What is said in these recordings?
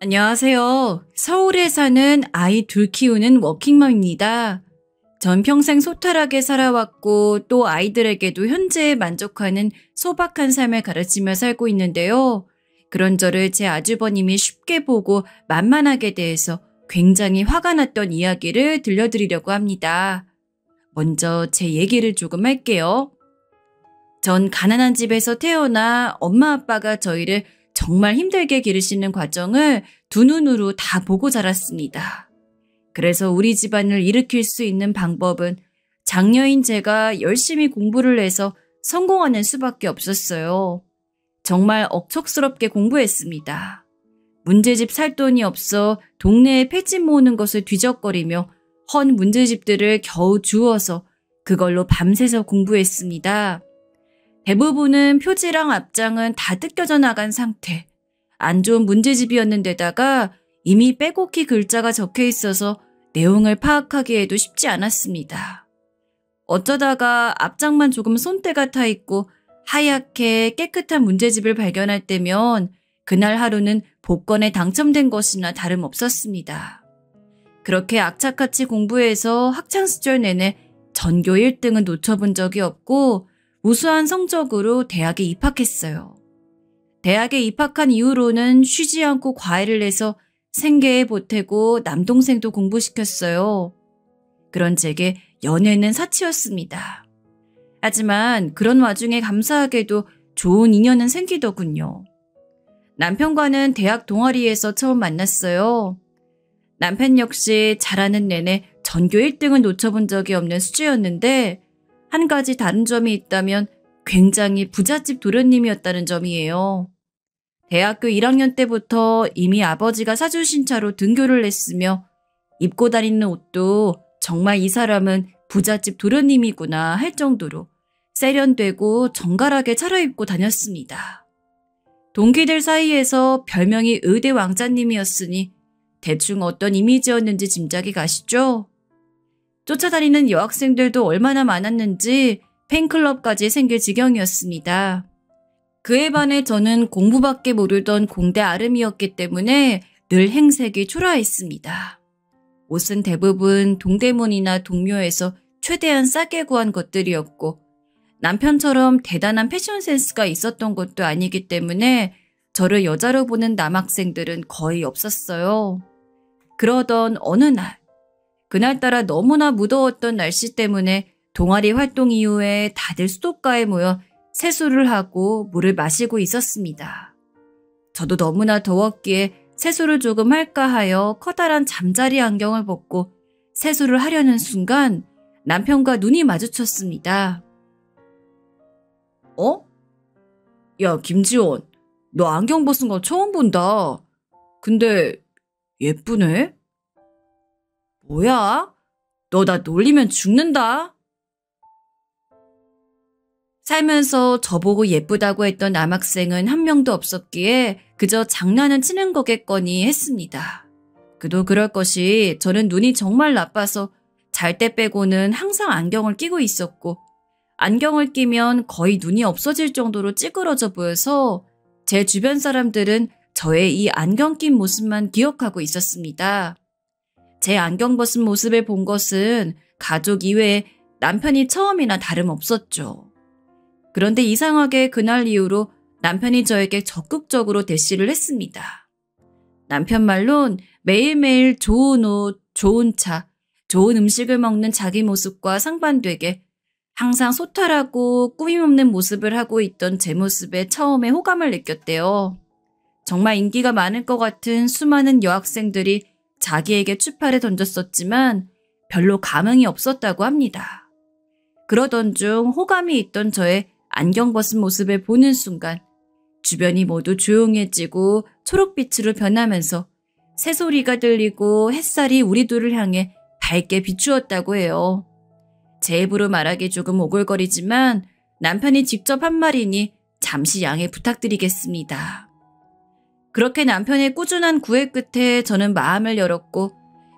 안녕하세요. 서울에 사는 아이 둘 키우는 워킹맘입니다. 전 평생 소탈하게 살아왔고 또 아이들에게도 현재에 만족하는 소박한 삶을 가르치며 살고 있는데요. 그런 저를 제 아주버님이 쉽게 보고 만만하게 대해서 굉장히 화가 났던 이야기를 들려드리려고 합니다. 먼저 제 얘기를 조금 할게요. 전 가난한 집에서 태어나 엄마 아빠가 저희를 정말 힘들게 기르시는 과정을 두 눈으로 다 보고 자랐습니다. 그래서 우리 집안을 일으킬 수 있는 방법은 장녀인 제가 열심히 공부를 해서 성공하는 수밖에 없었어요. 정말 억척스럽게 공부했습니다. 문제집 살 돈이 없어 동네에 폐집 모으는 것을 뒤적거리며 헌 문제집들을 겨우 주워서 그걸로 밤새서 공부했습니다. 대부분은 표지랑 앞장은 다 뜯겨져 나간 상태. 안 좋은 문제집이었는데다가 이미 빼곡히 글자가 적혀 있어서 내용을 파악하기에도 쉽지 않았습니다. 어쩌다가 앞장만 조금 손때가 타 있고 하얗게 깨끗한 문제집을 발견할 때면 그날 하루는 복권에 당첨된 것이나 다름없었습니다. 그렇게 악착같이 공부해서 학창시절 내내 전교 1등은 놓쳐본 적이 없고 우수한 성적으로 대학에 입학했어요. 대학에 입학한 이후로는 쉬지 않고 과외를 해서 생계에 보태고 남동생도 공부시켰어요. 그런 제게 연애는 사치였습니다. 하지만 그런 와중에 감사하게도 좋은 인연은 생기더군요. 남편과는 대학 동아리에서 처음 만났어요. 남편 역시 자라는 내내 전교 1등은 놓쳐본 적이 없는 수재였는데 한 가지 다른 점이 있다면 굉장히 부잣집 도련님이었다는 점이에요. 대학교 1학년 때부터 이미 아버지가 사주신 차로 등교를 했으며 입고 다니는 옷도 정말 이 사람은 부잣집 도련님이구나 할 정도로 세련되고 정갈하게 차려입고 다녔습니다. 동기들 사이에서 별명이 의대 왕자님이었으니 대충 어떤 이미지였는지 짐작이 가시죠? 쫓아다니는 여학생들도 얼마나 많았는지 팬클럽까지 생길 지경이었습니다. 그에 반해 저는 공부밖에 모르던 공대 아름이었기 때문에 늘 행색이 초라했습니다. 옷은 대부분 동대문이나 동묘에서 최대한 싸게 구한 것들이었고 남편처럼 대단한 패션 센스가 있었던 것도 아니기 때문에 저를 여자로 보는 남학생들은 거의 없었어요. 그러던 어느 날 그날따라 너무나 무더웠던 날씨 때문에 동아리 활동 이후에 다들 수도가에 모여 세수를 하고 물을 마시고 있었습니다. 저도 너무나 더웠기에 세수를 조금 할까 하여 커다란 잠자리 안경을 벗고 세수를 하려는 순간 남편과 눈이 마주쳤습니다. 어? 야, 김지원, 너 안경 벗은 거 처음 본다. 근데 예쁘네? 뭐야? 너 나 놀리면 죽는다. 살면서 저보고 예쁘다고 했던 남학생은 한 명도 없었기에 그저 장난은 치는 거겠거니 했습니다. 그도 그럴 것이 저는 눈이 정말 나빠서 잘 때 빼고는 항상 안경을 끼고 있었고 안경을 끼면 거의 눈이 없어질 정도로 찌그러져 보여서 제 주변 사람들은 저의 이 안경 낀 모습만 기억하고 있었습니다. 제 안경 벗은 모습을 본 것은 가족 이외에 남편이 처음이나 다름없었죠. 그런데 이상하게 그날 이후로 남편이 저에게 적극적으로 대시를 했습니다. 남편 말론 매일매일 좋은 옷, 좋은 차, 좋은 음식을 먹는 자기 모습과 상반되게 항상 소탈하고 꾸밈없는 모습을 하고 있던 제 모습에 처음에 호감을 느꼈대요. 정말 인기가 많을 것 같은 수많은 여학생들이 자기에게 추파를 던졌었지만 별로 감흥이 없었다고 합니다. 그러던 중 호감이 있던 저의 안경 벗은 모습을 보는 순간 주변이 모두 조용해지고 초록빛으로 변하면서 새소리가 들리고 햇살이 우리 둘을 향해 밝게 비추었다고 해요. 제 입으로 말하기 조금 오글거리지만 남편이 직접 한 말이니 잠시 양해 부탁드리겠습니다. 그렇게 남편의 꾸준한 구애 끝에 저는 마음을 열었고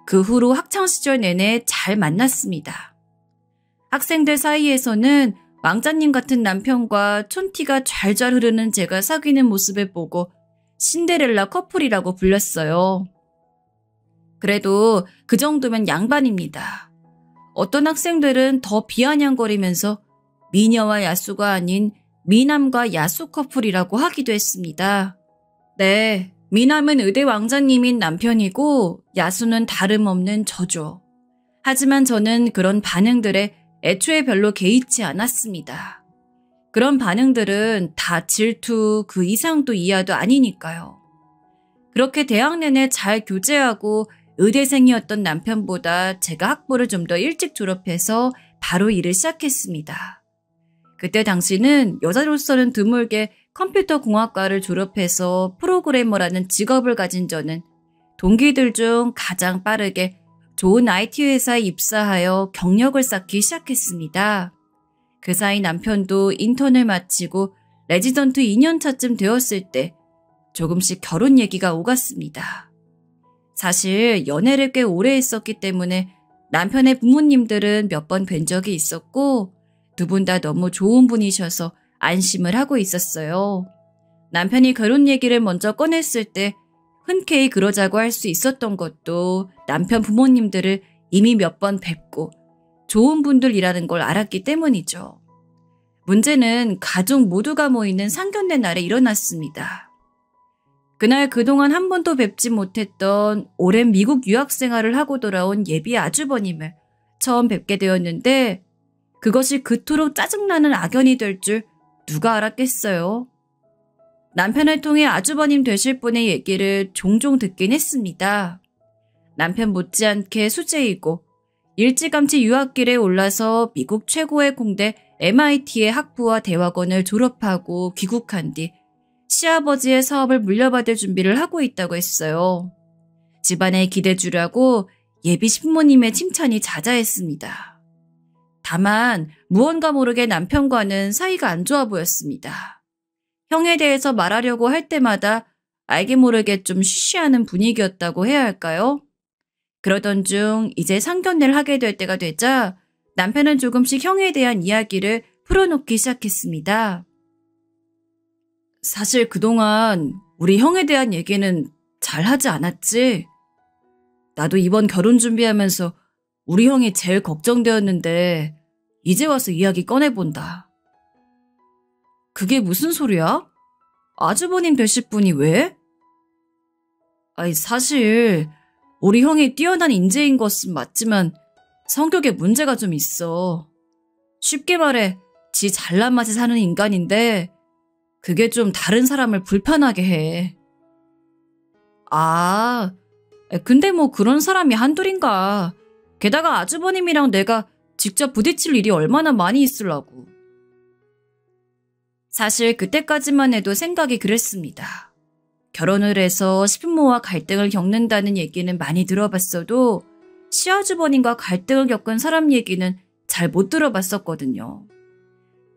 그 후로 학창시절 내내 잘 만났습니다. 학생들 사이에서는 왕자님 같은 남편과 촌티가 잘잘 흐르는 제가 사귀는 모습을 보고 신데렐라 커플이라고 불렸어요. 그래도 그 정도면 양반입니다. 어떤 학생들은 더 비아냥거리면서 미녀와 야수가 아닌 미남과 야수 커플이라고 하기도 했습니다. 네, 미남은 의대 왕자님인 남편이고 야수는 다름없는 저죠. 하지만 저는 그런 반응들에 애초에 별로 개의치 않았습니다. 그런 반응들은 다 질투 그 이상도 이하도 아니니까요. 그렇게 대학 내내 잘 교제하고 의대생이었던 남편보다 제가 학부를 좀 더 일찍 졸업해서 바로 일을 시작했습니다. 그때 당시는 여자로서는 드물게 컴퓨터 공학과를 졸업해서 프로그래머라는 직업을 가진 저는 동기들 중 가장 빠르게 좋은 IT 회사에 입사하여 경력을 쌓기 시작했습니다. 그 사이 남편도 인턴을 마치고 레지던트 2년차쯤 되었을 때 조금씩 결혼 얘기가 오갔습니다. 사실 연애를 꽤 오래 했었기 때문에 남편의 부모님들은 몇 번 뵌 적이 있었고 두 분 다 너무 좋은 분이셔서 안심을 하고 있었어요. 남편이 결혼 얘기를 먼저 꺼냈을 때 흔쾌히 그러자고 할 수 있었던 것도 남편 부모님들을 이미 몇 번 뵙고 좋은 분들이라는 걸 알았기 때문이죠. 문제는 가족 모두가 모이는 상견례 날에 일어났습니다. 그날 그동안 한 번도 뵙지 못했던 오랜 미국 유학 생활을 하고 돌아온 예비 아주버님을 처음 뵙게 되었는데 그것이 그토록 짜증나는 악연이 될 줄 누가 알았겠어요. 남편을 통해 아주버님 되실 분의 얘기를 종종 듣긴 했습니다. 남편 못지않게 수재이고 일찌감치 유학길에 올라서 미국 최고의 공대 MIT의 학부와 대학원을 졸업하고 귀국한 뒤 시아버지의 사업을 물려받을 준비를 하고 있다고 했어요. 집안에 기대 주려고 예비 신부님의 칭찬이 자자했습니다. 다만 무언가 모르게 남편과는 사이가 안 좋아 보였습니다. 형에 대해서 말하려고 할 때마다 알게 모르게 좀 쉬쉬하는 분위기였다고 해야 할까요? 그러던 중 이제 상견례를 하게 될 때가 되자 남편은 조금씩 형에 대한 이야기를 풀어놓기 시작했습니다. 사실 그동안 우리 형에 대한 얘기는 잘 하지 않았지? 나도 이번 결혼 준비하면서 우리 형이 제일 걱정되었는데 이제 와서 이야기 꺼내본다. 그게 무슨 소리야? 아주버님 되실 분이 왜? 아니 사실 우리 형이 뛰어난 인재인 것은 맞지만 성격에 문제가 좀 있어. 쉽게 말해 지 잘난 맛에 사는 인간인데 그게 좀 다른 사람을 불편하게 해. 아, 근데 뭐 그런 사람이 한둘인가. 게다가 아주버님이랑 내가 직접 부딪힐 일이 얼마나 많이 있으려고. 사실 그때까지만 해도 생각이 그랬습니다. 결혼을 해서 시부모와 갈등을 겪는다는 얘기는 많이 들어봤어도 시아주버님과 갈등을 겪은 사람 얘기는 잘 못 들어봤었거든요.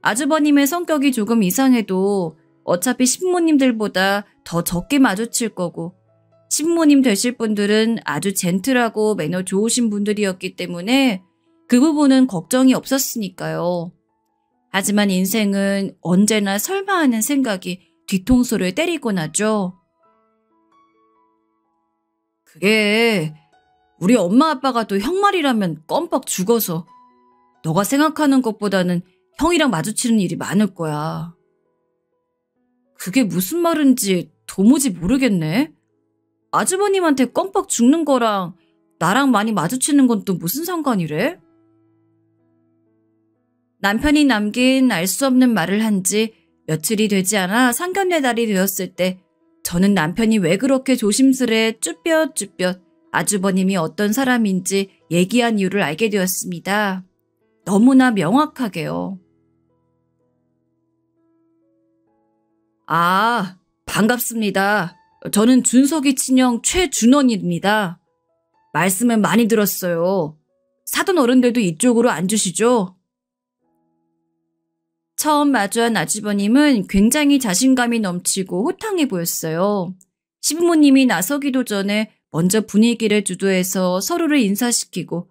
아주버님의 성격이 조금 이상해도 어차피 시부모님들보다 더 적게 마주칠 거고 시부모님 되실 분들은 아주 젠틀하고 매너 좋으신 분들이었기 때문에 그 부분은 걱정이 없었으니까요. 하지만 인생은 언제나 설마 하는 생각이 뒤통수를 때리곤 하죠. 그게 우리 엄마 아빠가 또 형 말이라면 껌뻑 죽어서 너가 생각하는 것보다는 형이랑 마주치는 일이 많을 거야. 그게 무슨 말인지 도무지 모르겠네. 아주버님한테 껌뻑 죽는 거랑 나랑 많이 마주치는 건 또 무슨 상관이래? 남편이 남긴 알 수 없는 말을 한 지 며칠이 되지 않아 상견례 날이 되었을 때 저는 남편이 왜 그렇게 조심스레 쭈뼛쭈뼛 아주버님이 어떤 사람인지 얘기한 이유를 알게 되었습니다. 너무나 명확하게요. 아, 반갑습니다. 저는 준석이 친형 최준원입니다. 말씀은 많이 들었어요. 사돈 어른들도 이쪽으로 앉으시죠? 처음 마주한 아주버님은 굉장히 자신감이 넘치고 호탕해 보였어요. 시부모님이 나서기도 전에 먼저 분위기를 주도해서 서로를 인사시키고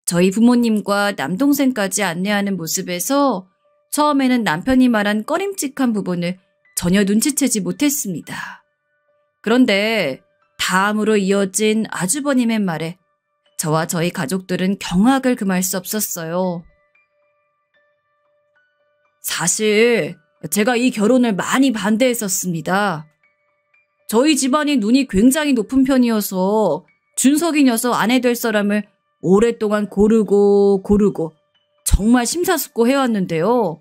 저희 부모님과 남동생까지 안내하는 모습에서 처음에는 남편이 말한 꺼림칙한 부분을 전혀 눈치채지 못했습니다. 그런데 다음으로 이어진 아주버님의 말에 저와 저희 가족들은 경악을 금할 수 없었어요. 사실 제가 이 결혼을 많이 반대했었습니다. 저희 집안이 눈이 굉장히 높은 편이어서 준석이 녀석 아내 될 사람을 오랫동안 고르고 정말 심사숙고 해왔는데요.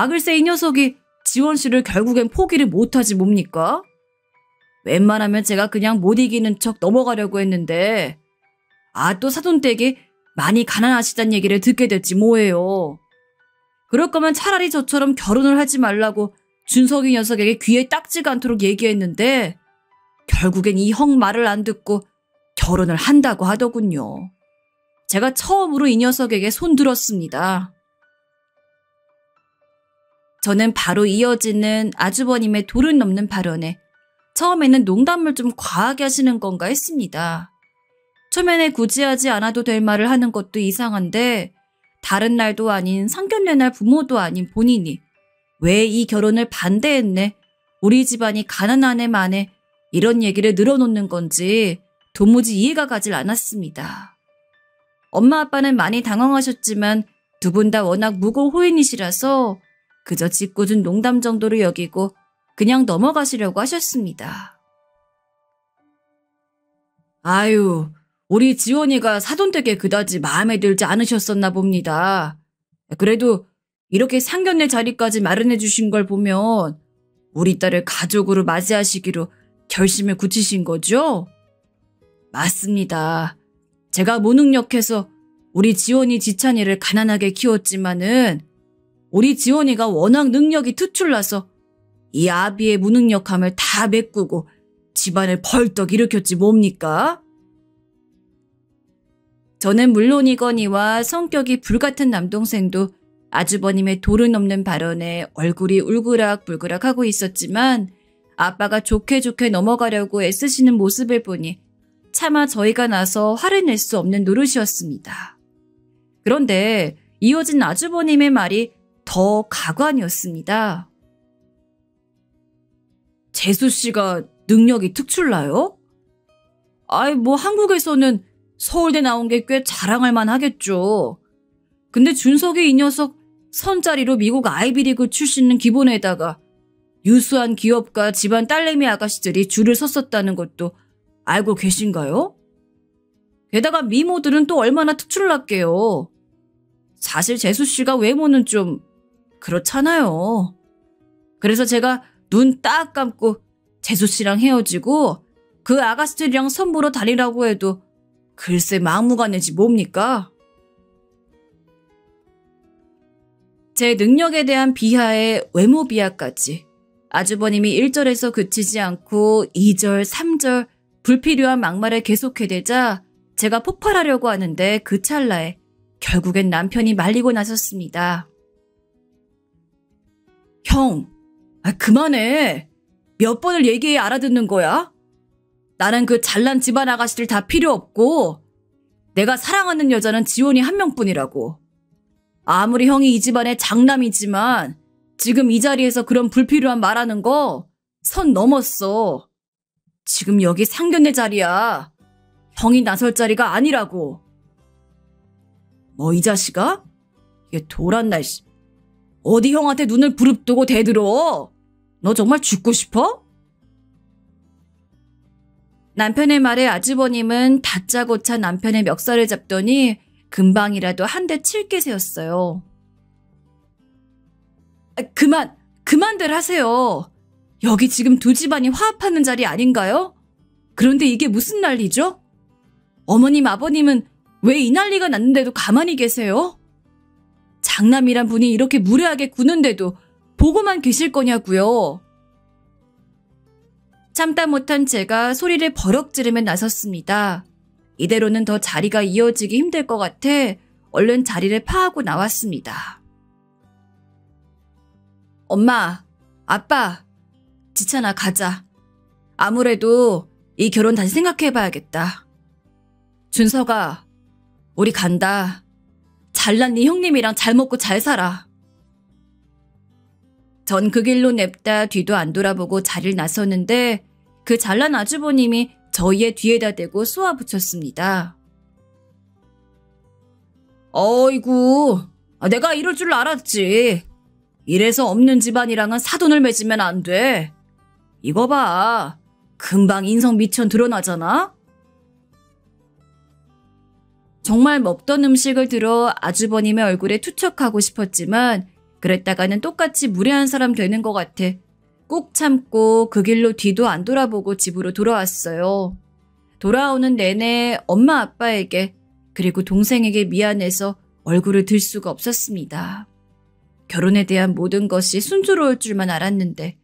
글쎄 이 녀석이 지원 씨를 결국엔 포기를 못하지 뭡니까? 웬만하면 제가 그냥 못 이기는 척 넘어가려고 했는데 또 사돈댁이 많이 가난하시단 얘기를 듣게 됐지 뭐예요. 그럴 거면 차라리 저처럼 결혼을 하지 말라고 준석이 녀석에게 귀에 딱지가 않도록 얘기했는데 결국엔 이 형 말을 안 듣고 결혼을 한다고 하더군요. 제가 처음으로 이 녀석에게 손들었습니다. 저는 바로 이어지는 아주버님의 도를 넘는 발언에 처음에는 농담을 좀 과하게 하시는 건가 했습니다. 초면에 굳이 하지 않아도 될 말을 하는 것도 이상한데 다른 날도 아닌 상견례 날 부모도 아닌 본인이 왜 이 결혼을 반대했네, 우리 집안이 가난하네 마네 이런 얘기를 늘어놓는 건지 도무지 이해가 가질 않았습니다. 엄마 아빠는 많이 당황하셨지만 두 분 다 워낙 무고호인이시라서 그저 짓궂은 농담 정도로 여기고 그냥 넘어가시려고 하셨습니다. 아유, 우리 지원이가 사돈댁에 그다지 마음에 들지 않으셨었나 봅니다. 그래도 이렇게 상견례 자리까지 마련해 주신 걸 보면 우리 딸을 가족으로 맞이하시기로 결심을 굳히신 거죠? 맞습니다. 제가 무능력해서 우리 지원이 지찬이를 가난하게 키웠지만은 우리 지원이가 워낙 능력이 특출나서 이 아비의 무능력함을 다 메꾸고 집안을 벌떡 일으켰지 뭡니까? 저는 물론이거니와 성격이 불같은 남동생도 아주버님의 도를 넘는 발언에 얼굴이 울그락불그락 하고 있었지만 아빠가 좋게 넘어가려고 애쓰시는 모습을 보니 차마 저희가 나서 화를 낼 수 없는 노릇이었습니다. 그런데 이어진 아주버님의 말이 더 가관이었습니다. 재수 씨가 능력이 특출나요? 뭐 한국에서는 서울대 나온 게 꽤 자랑할 만하겠죠. 근데 준석이 이 녀석 선자리로 미국 아이비리그 출신은 기본에다가 유수한 기업가 집안 딸내미 아가씨들이 줄을 섰었다는 것도 알고 계신가요? 게다가 미모들은 또 얼마나 특출났게요. 사실 재수씨가 외모는 좀 그렇잖아요. 그래서 제가 눈 딱 감고 재수씨랑 헤어지고 그 아가씨들이랑 선보러 다니라고 해도 글쎄 막무가내지 뭡니까? 제 능력에 대한 비하에 외모 비하까지 아주버님이 1절에서 그치지 않고 2절, 3절 불필요한 막말을 계속해대자 제가 폭발하려고 하는데 그 찰나에 결국엔 남편이 말리고 나섰습니다. 형, 그만해. 몇 번을 얘기해 알아듣는 거야? 나는 그 잘난 집안 아가씨들 다 필요 없고 내가 사랑하는 여자는 지원이 한 명뿐이라고. 아무리 형이 이 집안의 장남이지만 지금 이 자리에서 그런 불필요한 말하는 거 선 넘었어. 지금 여기 상견례 자리야. 형이 나설 자리가 아니라고. 뭐 이 자식아? 얘 돌았나 씨. 어디 형한테 눈을 부릅뜨고 대들어? 너 정말 죽고 싶어? 남편의 말에 아주버님은 다짜고짜 남편의 멱살을 잡더니 금방이라도 한 대 칠게 세웠어요. 그만들 하세요. 여기 지금 두 집안이 화합하는 자리 아닌가요? 그런데 이게 무슨 난리죠? 어머님, 아버님은 왜 이 난리가 났는데도 가만히 계세요? 장남이란 분이 이렇게 무례하게 구는데도 보고만 계실 거냐고요. 참다 못한 제가 소리를 버럭 지르며 나섰습니다. 이대로는 더 자리가 이어지기 힘들 것 같아 얼른 자리를 파하고 나왔습니다. 엄마, 아빠, 지찬아 가자. 아무래도 이 결혼 다시 생각해봐야겠다. 준석아, 우리 간다. 잘난 네 형님이랑 잘 먹고 잘 살아. 전 그 길로 냅다 뒤도 안 돌아보고 자리를 나섰는데 그 잘난 아주버님이 저희의 뒤에다 대고 쏘아붙였습니다. 어이구, 내가 이럴 줄 알았지. 이래서 없는 집안이랑은 사돈을 맺으면 안 돼. 이거 봐. 금방 인성 미천 드러나잖아? 정말 먹던 음식을 들어 아주버님의 얼굴에 투척하고 싶었지만 그랬다가는 똑같이 무례한 사람 되는 것 같아 꾹 참고 그 길로 뒤도 안 돌아보고 집으로 돌아왔어요. 돌아오는 내내 엄마 아빠에게 그리고 동생에게 미안해서 얼굴을 들 수가 없었습니다. 결혼에 대한 모든 것이 순조로울 줄만 알았는데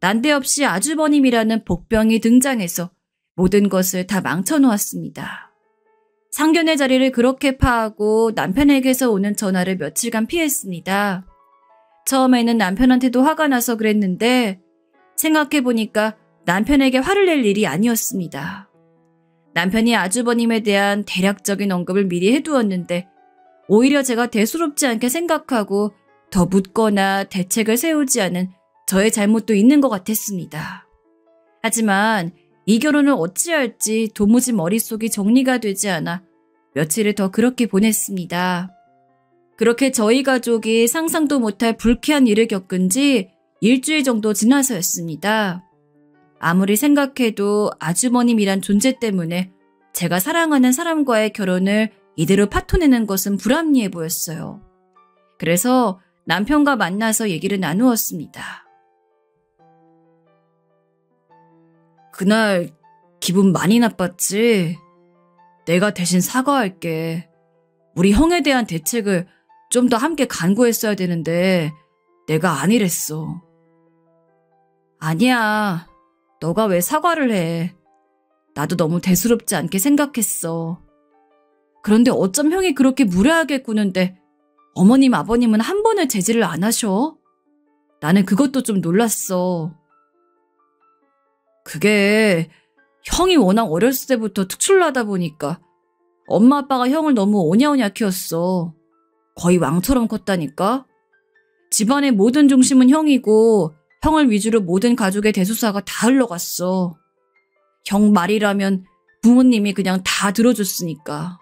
난데없이 아주버님이라는 복병이 등장해서 모든 것을 다 망쳐놓았습니다. 상견례 자리를 그렇게 파하고 남편에게서 오는 전화를 며칠간 피했습니다. 처음에는 남편한테도 화가 나서 그랬는데 생각해보니까 남편에게 화를 낼 일이 아니었습니다. 남편이 아주버님에 대한 대략적인 언급을 미리 해두었는데 오히려 제가 대수롭지 않게 생각하고 더 묻거나 대책을 세우지 않은 저의 잘못도 있는 것 같았습니다. 하지만 이 결혼을 어찌할지 도무지 머릿속이 정리가 되지 않아 며칠을 더 그렇게 보냈습니다. 그렇게 저희 가족이 상상도 못할 불쾌한 일을 겪은 지 일주일 정도 지나서였습니다. 아무리 생각해도 아주버님이란 존재 때문에 제가 사랑하는 사람과의 결혼을 이대로 파토내는 것은 불합리해 보였어요. 그래서 남편과 만나서 얘기를 나누었습니다. 그날 기분 많이 나빴지? 내가 대신 사과할게. 우리 형에 대한 대책을 좀 더 함께 간구했어야 되는데 내가 아니랬어. 아니야. 너가 왜 사과를 해. 나도 너무 대수롭지 않게 생각했어. 그런데 어쩜 형이 그렇게 무례하게 구는데 어머님 아버님은 한 번을 제지를 안 하셔? 나는 그것도 좀 놀랐어. 그게 형이 워낙 어렸을 때부터 특출나다 보니까 엄마 아빠가 형을 너무 오냐오냐 키웠어. 거의 왕처럼 컸다니까. 집안의 모든 중심은 형이고 형을 위주로 모든 가족의 대소사가 다 흘러갔어. 형 말이라면 부모님이 그냥 다 들어줬으니까.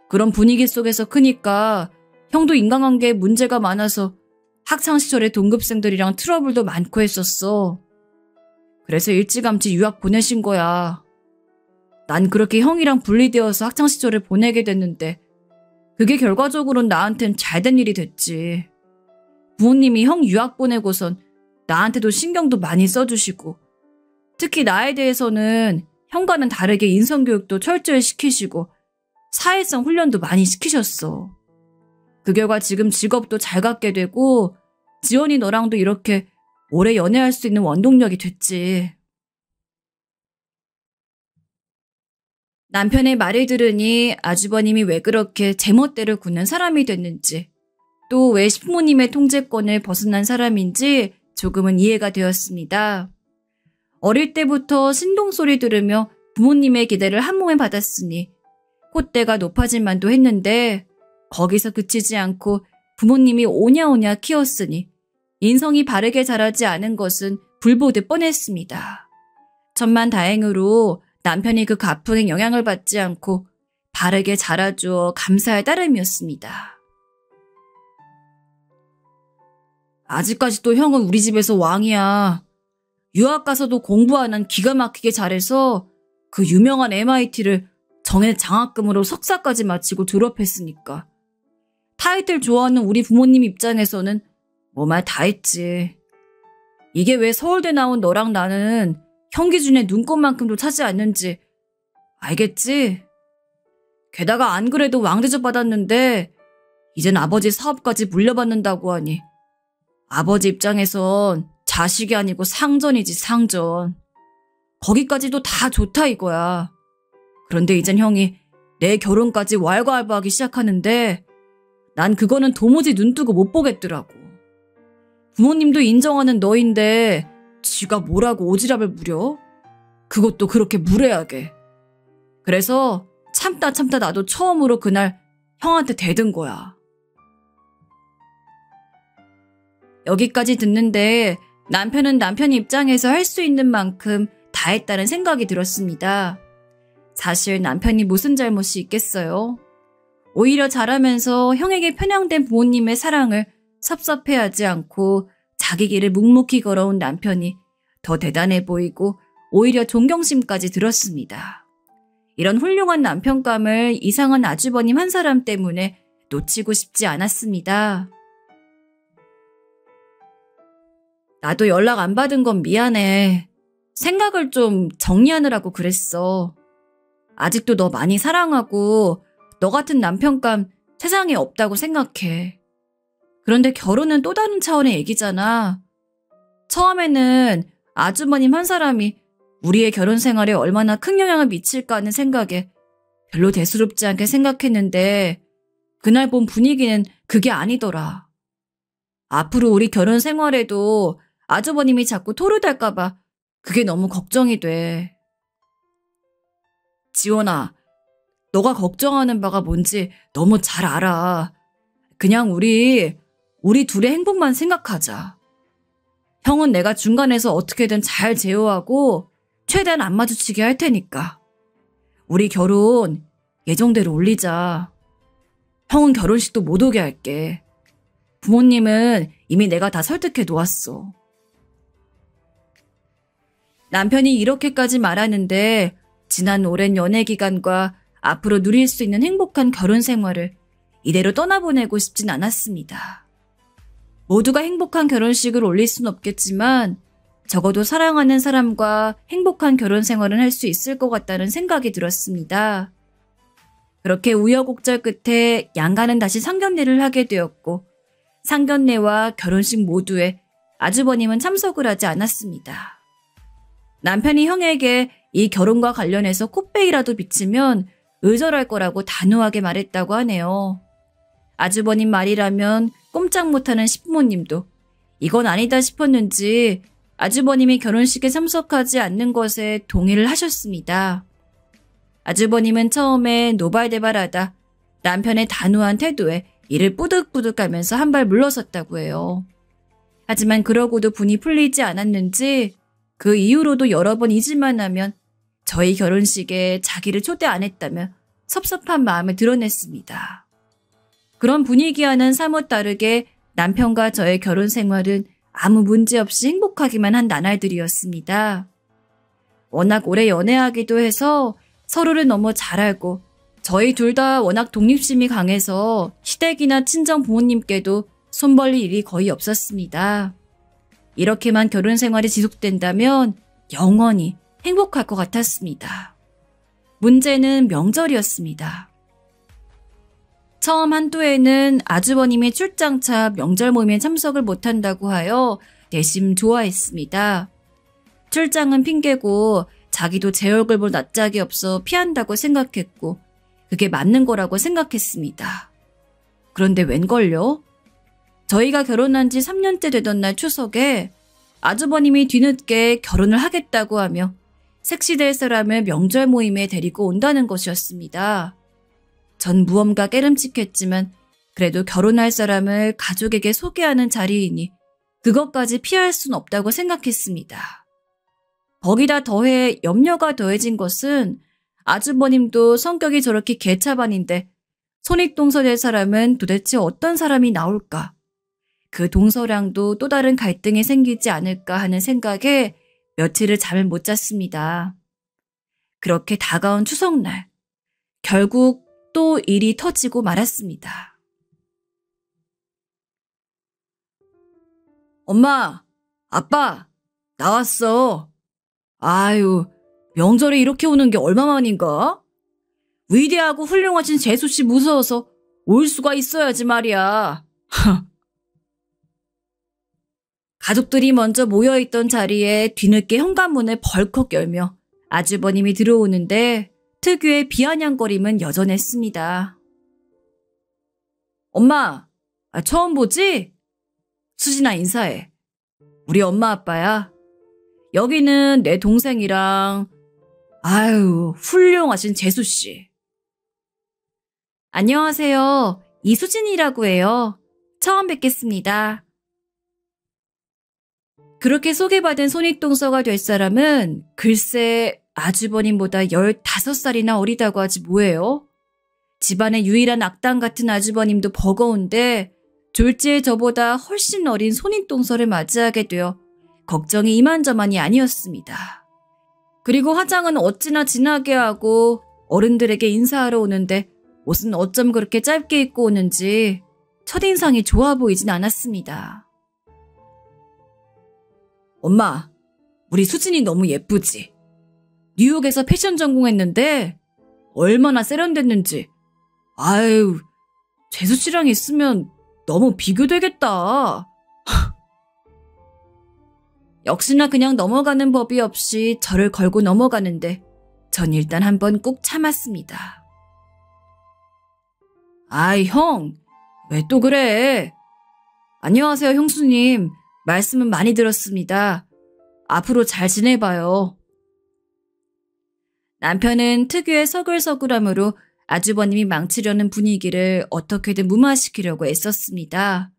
그런 분위기 속에서 크니까 형도 인간관계에 문제가 많아서 학창시절에 동급생들이랑 트러블도 많고 했었어. 그래서 일찌감치 유학 보내신 거야. 난 그렇게 형이랑 분리되어서 학창시절을 보내게 됐는데 그게 결과적으로는 나한텐 잘된 일이 됐지. 부모님이 형 유학 보내고선 나한테도 신경도 많이 써주시고 특히 나에 대해서는 형과는 다르게 인성교육도 철저히 시키시고 사회성 훈련도 많이 시키셨어. 그 결과 지금 직업도 잘 갖게 되고 지원이 너랑도 이렇게 오래 연애할 수 있는 원동력이 됐지. 남편의 말을 들으니 아주버님이 왜 그렇게 제멋대로 굳는 사람이 됐는지 또 왜 시부모님의 통제권을 벗어난 사람인지 조금은 이해가 되었습니다. 어릴 때부터 신동소리 들으며 부모님의 기대를 한몸에 받았으니 콧대가 높아질 만도 했는데 거기서 그치지 않고 부모님이 오냐오냐 키웠으니 인성이 바르게 자라지 않은 것은 불보듯 뻔했습니다. 천만다행으로 남편이 그 가풍에 영향을 받지 않고 바르게 자라주어 감사할 따름이었습니다. 아직까지도 형은 우리 집에서 왕이야. 유학 가서도 공부 안 한 기가 막히게 잘해서 그 유명한 MIT를 정해 장학금으로 석사까지 마치고 졸업했으니까. 타이틀 좋아하는 우리 부모님 입장에서는 뭐 말 다 했지. 이게 왜 서울대 나온 너랑 나는 형 기준에 눈꼽만큼도 차지 않는지 알겠지? 게다가 안 그래도 왕대접 받았는데 이젠 아버지 사업까지 물려받는다고 하니 아버지 입장에선 자식이 아니고 상전이지 상전. 거기까지도 다 좋다 이거야. 그런데 이젠 형이 내 결혼까지 왈가왈부하기 시작하는데 난 그거는 도무지 눈뜨고 못 보겠더라고. 부모님도 인정하는 너인데 지가 뭐라고 오지랖을 부려? 그것도 그렇게 무례하게. 그래서 참다 나도 처음으로 그날 형한테 대든 거야. 여기까지 듣는데 남편은 남편 입장에서 할 수 있는 만큼 다 했다는 생각이 들었습니다. 사실 남편이 무슨 잘못이 있겠어요? 오히려 잘하면서 형에게 편향된 부모님의 사랑을 섭섭해하지 않고 자기 길을 묵묵히 걸어온 남편이 더 대단해 보이고 오히려 존경심까지 들었습니다. 이런 훌륭한 남편감을 이상한 아주버님 한 사람 때문에 놓치고 싶지 않았습니다. 나도 연락 안 받은 건 미안해. 생각을 좀 정리하느라고 그랬어. 아직도 너 많이 사랑하고 너 같은 남편감 세상에 없다고 생각해. 그런데 결혼은 또 다른 차원의 얘기잖아. 처음에는 아주버님 한 사람이 우리의 결혼 생활에 얼마나 큰 영향을 미칠까 하는 생각에 별로 대수롭지 않게 생각했는데 그날 본 분위기는 그게 아니더라. 앞으로 우리 결혼 생활에도 아주버님이 자꾸 토르달까 봐 그게 너무 걱정이 돼. 지원아, 너가 걱정하는 바가 뭔지 너무 잘 알아. 그냥 우리 둘의 행복만 생각하자. 형은 내가 중간에서 어떻게든 잘 제어하고 최대한 안 마주치게 할 테니까. 우리 결혼 예정대로 올리자. 형은 결혼식도 못 오게 할게. 부모님은 이미 내가 다 설득해 놓았어. 남편이 이렇게까지 말하는데 지난 오랜 연애 기간과 앞으로 누릴 수 있는 행복한 결혼 생활을 이대로 떠나보내고 싶진 않았습니다. 모두가 행복한 결혼식을 올릴 순 없겠지만 적어도 사랑하는 사람과 행복한 결혼 생활은 할 수 있을 것 같다는 생각이 들었습니다. 그렇게 우여곡절 끝에 양가는 다시 상견례를 하게 되었고 상견례와 결혼식 모두에 아주버님은 참석을 하지 않았습니다. 남편이 형에게 이 결혼과 관련해서 콧배기라도 비치면 의절할 거라고 단호하게 말했다고 하네요. 아주버님 말이라면 꼼짝 못하는 시부모님도 이건 아니다 싶었는지 아주버님이 결혼식에 참석하지 않는 것에 동의를 하셨습니다. 아주버님은 처음에 노발대발하다 남편의 단호한 태도에 이를 뿌득뿌득하면서 한 발 물러섰다고 해요. 하지만 그러고도 분이 풀리지 않았는지 그 이후로도 여러 번 잊을만 하면 저희 결혼식에 자기를 초대 안 했다며 섭섭한 마음을 드러냈습니다. 그런 분위기와는 사뭇 다르게 남편과 저의 결혼 생활은 아무 문제 없이 행복하기만 한 나날들이었습니다. 워낙 오래 연애하기도 해서 서로를 너무 잘 알고 저희 둘 다 워낙 독립심이 강해서 시댁이나 친정 부모님께도 손 벌릴 일이 거의 없었습니다. 이렇게만 결혼 생활이 지속된다면 영원히 행복할 것 같았습니다. 문제는 명절이었습니다. 처음 한두에는 아주버님이 출장차 명절 모임에 참석을 못한다고 하여 내심 좋아했습니다. 출장은 핑계고 자기도 제 얼굴 볼 낯짝이 없어 피한다고 생각했고 그게 맞는 거라고 생각했습니다. 그런데 웬걸요? 저희가 결혼한 지 3년째 되던 날 추석에 아주버님이 뒤늦게 결혼을 하겠다고 하며 색시될 사람을 명절 모임에 데리고 온다는 것이었습니다. 전 무언가 깨름칙했지만 그래도 결혼할 사람을 가족에게 소개하는 자리이니 그것까지 피할 순 없다고 생각했습니다. 거기다 더해 염려가 더해진 것은 아주버님도 성격이 저렇게 개차반인데 손익동서될 사람은 도대체 어떤 사람이 나올까? 그 동서랑도 또 다른 갈등이 생기지 않을까 하는 생각에 며칠을 잠을 못 잤습니다. 그렇게 다가온 추석날, 결국 또 일이 터지고 말았습니다. 엄마, 아빠, 나왔어. 아유, 명절에 이렇게 오는 게 얼마만인가? 위대하고 훌륭하신 재수씨 무서워서 올 수가 있어야지 말이야. 가족들이 먼저 모여있던 자리에 뒤늦게 현관문을 벌컥 열며 아주버님이 들어오는데 특유의 비아냥거림은 여전했습니다. 엄마, 처음 보지? 수진아 인사해. 우리 엄마 아빠야. 여기는 내 동생이랑 아유 훌륭하신 재수씨. 안녕하세요. 이수진이라고 해요. 처음 뵙겠습니다. 그렇게 소개받은 손윗동서가 될 사람은 글쎄 아주버님보다 15살이나 어리다고 하지 뭐예요. 집안의 유일한 악당 같은 아주버님도 버거운데 졸지에 저보다 훨씬 어린 손윗동서를 맞이하게 되어 걱정이 이만저만이 아니었습니다. 그리고 화장은 어찌나 진하게 하고 어른들에게 인사하러 오는데 옷은 어쩜 그렇게 짧게 입고 오는지 첫인상이 좋아 보이진 않았습니다. 엄마, 우리 수진이 너무 예쁘지? 뉴욕에서 패션 전공했는데 얼마나 세련됐는지. 아유, 재수 씨랑 있으면 너무 비교되겠다. 역시나 그냥 넘어가는 법이 없이 저를 걸고 넘어가는데 전 일단 한번 꾹 참았습니다. 아이, 형, 왜 또 그래? 안녕하세요, 형수님. 말씀은 많이 들었습니다. 앞으로 잘 지내봐요. 남편은 특유의 서글서글함으로 아주버님이 망치려는 분위기를 어떻게든 무마시키려고 애썼습니다.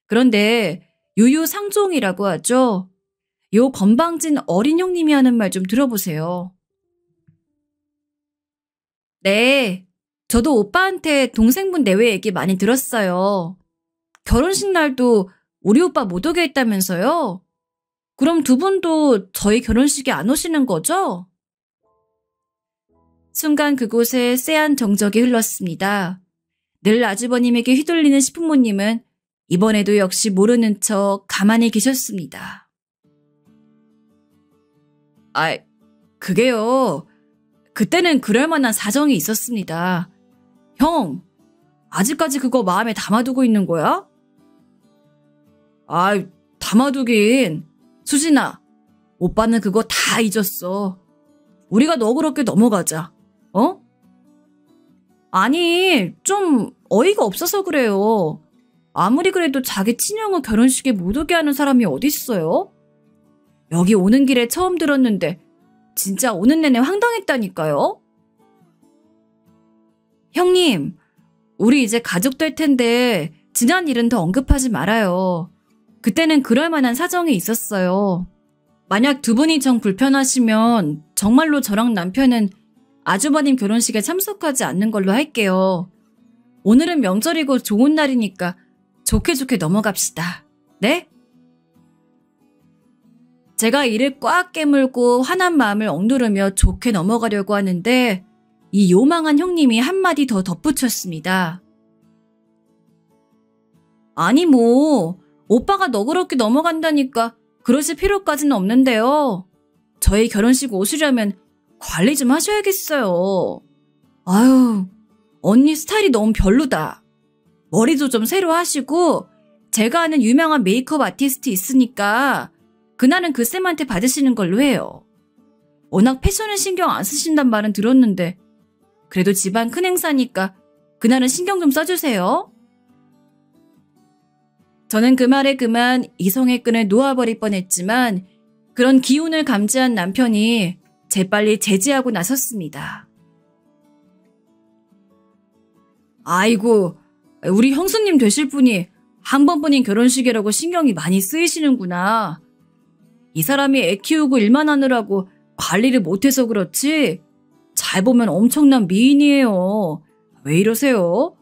그런데 유유상종이라고 하죠. 요 건방진 어린 형님이 하는 말 좀 들어보세요. 네, 저도 오빠한테 동생분 내외 얘기 많이 들었어요. 결혼식 날도 우리 오빠 못 오게 했다면서요? 그럼 두 분도 저희 결혼식에 안 오시는 거죠? 순간 그곳에 쎄한 정적이 흘렀습니다. 늘 아주버님에게 휘둘리는 시부모님은 이번에도 역시 모르는 척 가만히 계셨습니다. 그게요. 그때는 그럴 만한 사정이 있었습니다. 형, 아직까지 그거 마음에 담아두고 있는 거야? 담아두긴. 수진아, 오빠는 그거 다 잊었어. 우리가 너그럽게 넘어가자. 어? 아니, 좀 어이가 없어서 그래요. 아무리 그래도 자기 친형을 결혼식에 못 오게 하는 사람이 어딨어요? 여기 오는 길에 처음 들었는데 진짜 오는 내내 황당했다니까요. 형님, 우리 이제 가족 될 텐데 지난 일은 더 언급하지 말아요. 그때는 그럴 만한 사정이 있었어요. 만약 두 분이 정 불편하시면 정말로 저랑 남편은 아주버님 결혼식에 참석하지 않는 걸로 할게요. 오늘은 명절이고 좋은 날이니까 좋게 좋게 넘어갑시다. 네? 제가 이를 꽉 깨물고 화난 마음을 억누르며 좋게 넘어가려고 하는데 이 요망한 형님이 한마디 더 덧붙였습니다. 아니 오빠가 너그럽게 넘어간다니까 그러실 필요까지는 없는데요. 저희 결혼식 오시려면 관리 좀 하셔야겠어요. 아유, 언니 스타일이 너무 별로다. 머리도 좀 새로 하시고 제가 아는 유명한 메이크업 아티스트 있으니까 그날은 그 쌤한테 받으시는 걸로 해요. 워낙 패션을 신경 안 쓰신단 말은 들었는데 그래도 집안 큰 행사니까 그날은 신경 좀 써주세요. 저는 그 말에 그만 이성의 끈을 놓아버릴 뻔했지만 그런 기운을 감지한 남편이 재빨리 제지하고 나섰습니다. 아이고, 우리 형수님 되실 분이 한 번뿐인 결혼식이라고 신경이 많이 쓰이시는구나. 이 사람이 애 키우고 일만 하느라고 관리를 못해서 그렇지 잘 보면 엄청난 미인이에요. 왜 이러세요?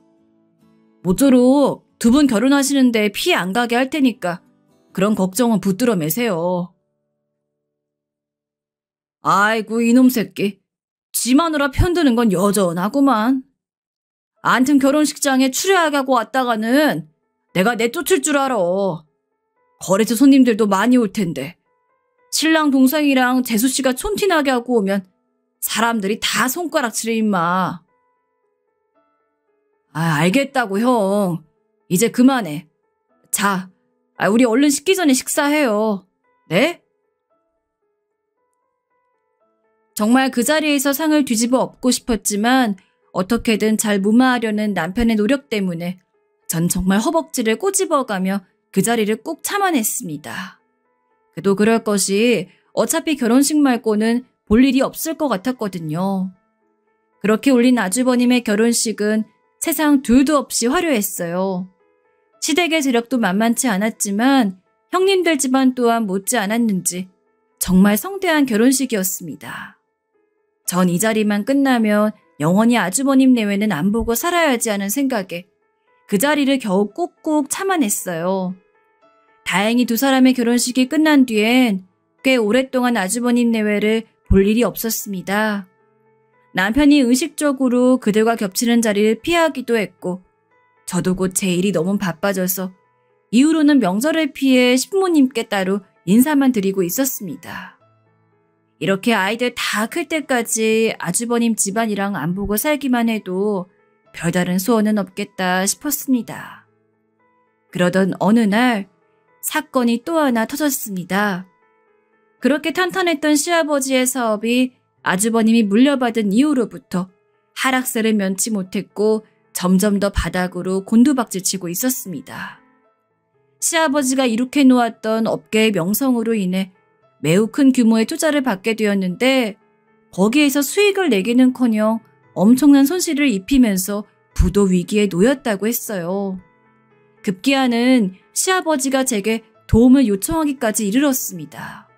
모쪼록 두 분 결혼하시는데 피해 안 가게 할 테니까 그런 걱정은 붙들어 매세요. 아이고 이놈 새끼. 지 마누라 편드는 건 여전하구만. 안튼 결혼식장에 추려하고 왔다가는 내가 내쫓을 줄 알아. 거래처 손님들도 많이 올 텐데 신랑 동생이랑 재수씨가 촌티나게 하고 오면 사람들이 다 손가락질해 임마. 알겠다고 형. 이제 그만해. 자, 우리 얼른 식기 전에 식사해요. 네? 정말 그 자리에서 상을 뒤집어 엎고 싶었지만 어떻게든 잘 무마하려는 남편의 노력 때문에 전 정말 허벅지를 꼬집어가며 그 자리를 꾹 참아냈습니다. 그도 그럴 것이 어차피 결혼식 말고는 볼 일이 없을 것 같았거든요. 그렇게 올린 아주버님의 결혼식은 세상 둘도 없이 화려했어요. 시댁의 재력도 만만치 않았지만 형님들 집안 또한 못지 않았는지 정말 성대한 결혼식이었습니다. 전 이 자리만 끝나면 영원히 아주버님 내외는 안 보고 살아야지 하는 생각에 그 자리를 겨우 꾹꾹 참아냈어요. 다행히 두 사람의 결혼식이 끝난 뒤엔 꽤 오랫동안 아주버님 내외를 볼 일이 없었습니다. 남편이 의식적으로 그들과 겹치는 자리를 피하기도 했고 저도 곧 제 일이 너무 바빠져서 이후로는 명절을 피해 신부님께 따로 인사만 드리고 있었습니다. 이렇게 아이들 다 클 때까지 아주버님 집안이랑 안 보고 살기만 해도 별다른 소원은 없겠다 싶었습니다. 그러던 어느 날 사건이 또 하나 터졌습니다. 그렇게 탄탄했던 시아버지의 사업이 아주버님이 물려받은 이후로부터 하락세를 면치 못했고 점점 더 바닥으로 곤두박질치고 있었습니다. 시아버지가 이룩해 놓았던 업계의 명성으로 인해 매우 큰 규모의 투자를 받게 되었는데 거기에서 수익을 내기는커녕 엄청난 손실을 입히면서 부도 위기에 놓였다고 했어요. 급기야는 시아버지가 제게 도움을 요청하기까지 이르렀습니다.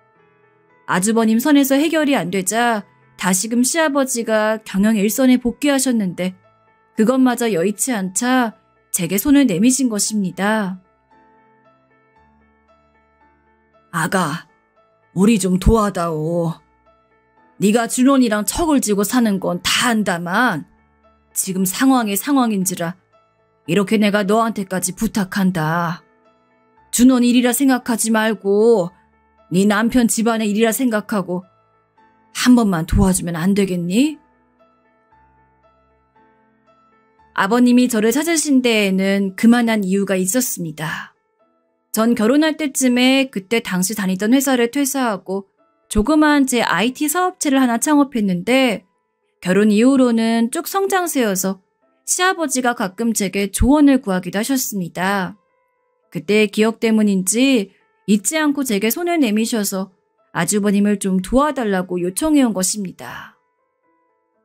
아주버님 선에서 해결이 안 되자 다시금 시아버지가 경영 일선에 복귀하셨는데 그것마저 여의치 않자 제게 손을 내미신 것입니다. 아가, 우리 좀 도와다오. 네가 준원이랑 척을 지고 사는 건 다 안다만 지금 상황이 상황인지라 이렇게 내가 너한테까지 부탁한다. 준원 일이라 생각하지 말고 네 남편 집안의 일이라 생각하고 한 번만 도와주면 안 되겠니? 아버님이 저를 찾으신 데에는 그만한 이유가 있었습니다. 전 결혼할 때쯤에 그때 당시 다니던 회사를 퇴사하고 조그만 제 IT 사업체를 하나 창업했는데 결혼 이후로는 쭉 성장세여서 시아버지가 가끔 제게 조언을 구하기도 하셨습니다. 그때의 기억 때문인지 잊지 않고 제게 손을 내미셔서 아주버님을 좀 도와달라고 요청해온 것입니다.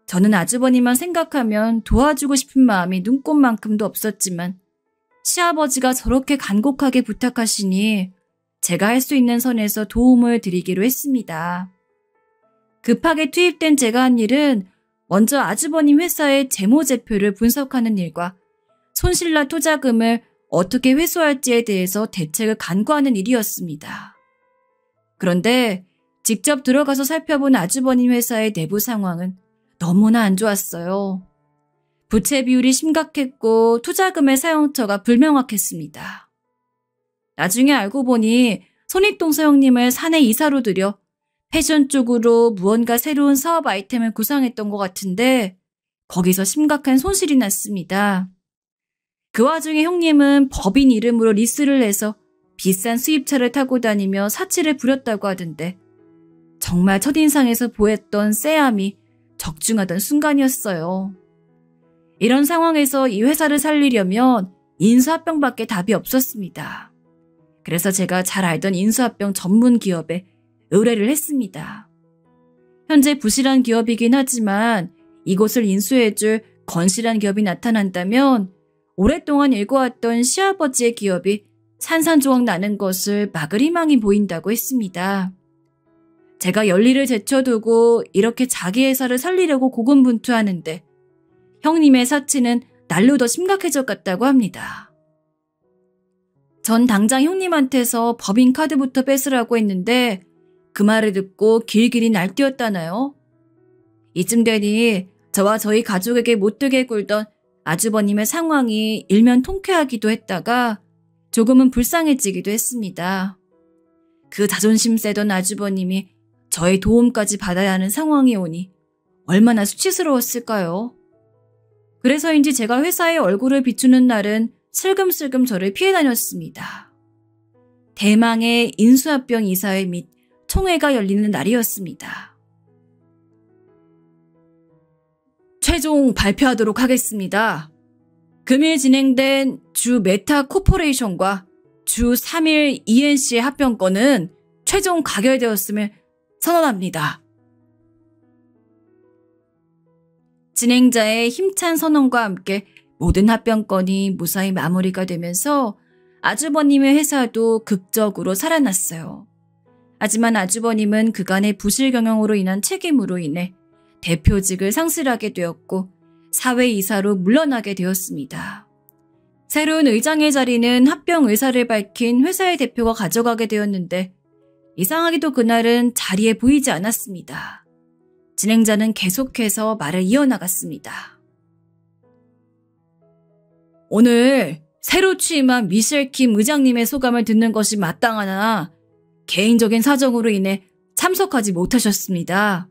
저는 아주버님만 생각하면 도와주고 싶은 마음이 눈꼽만큼도 없었지만 시아버지가 저렇게 간곡하게 부탁하시니 제가 할 수 있는 선에서 도움을 드리기로 했습니다. 급하게 투입된 제가 한 일은 먼저 아주버님 회사의 재무제표를 분석하는 일과 손실나 투자금을 어떻게 회수할지에 대해서 대책을 간구하는 일이었습니다. 그런데 직접 들어가서 살펴본 아주버님 회사의 내부 상황은 너무나 안 좋았어요. 부채 비율이 심각했고 투자금의 사용처가 불명확했습니다. 나중에 알고 보니 손익동서 형님을 사내 이사로 들여 패션 쪽으로 무언가 새로운 사업 아이템을 구상했던 것 같은데 거기서 심각한 손실이 났습니다. 그 와중에 형님은 법인 이름으로 리스를 해서 비싼 수입차를 타고 다니며 사치를 부렸다고 하던데 정말 첫인상에서 보였던 쎄함이 적중하던 순간이었어요. 이런 상황에서 이 회사를 살리려면 인수합병밖에 답이 없었습니다. 그래서 제가 잘 알던 인수합병 전문 기업에 의뢰를 했습니다. 현재 부실한 기업이긴 하지만 이곳을 인수해줄 건실한 기업이 나타난다면 오랫동안 일궈왔던 시아버지의 기업이 산산조각 나는 것을 막을 희망이 보인다고 했습니다. 제가 연리를 제쳐두고 이렇게 자기 회사를 살리려고 고군분투하는데 형님의 사치는 날로 더 심각해졌다고 합니다. 전 당장 형님한테서 법인카드부터 뺏으라고 했는데 그 말을 듣고 길길이 날뛰었다나요? 이쯤 되니 저와 저희 가족에게 못되게 굴던 아주버님의 상황이 일면 통쾌하기도 했다가 조금은 불쌍해지기도 했습니다. 그 자존심 세던 아주버님이 저의 도움까지 받아야 하는 상황이 오니 얼마나 수치스러웠을까요? 그래서인지 제가 회사에 얼굴을 비추는 날은 슬금슬금 저를 피해 다녔습니다. 대망의 인수합병 이사회 및 총회가 열리는 날이었습니다. 최종 발표하도록 하겠습니다. 금일 진행된 주 메타 코퍼레이션과 주 3일 ENC의 합병권은 최종 가결되었음을 선언합니다. 진행자의 힘찬 선언과 함께 모든 합병권이 무사히 마무리가 되면서 아주버님의 회사도 극적으로 살아났어요. 하지만 아주버님은 그간의 부실 경영으로 인한 책임으로 인해 대표직을 상실하게 되었고 사회이사로 물러나게 되었습니다. 새로운 의장의 자리는 합병 의사를 밝힌 회사의 대표가 가져가게 되었는데 이상하게도 그날은 자리에 보이지 않았습니다. 진행자는 계속해서 말을 이어나갔습니다. 오늘 새로 취임한 미셸 킴 의장님의 소감을 듣는 것이 마땅하나 개인적인 사정으로 인해 참석하지 못하셨습니다.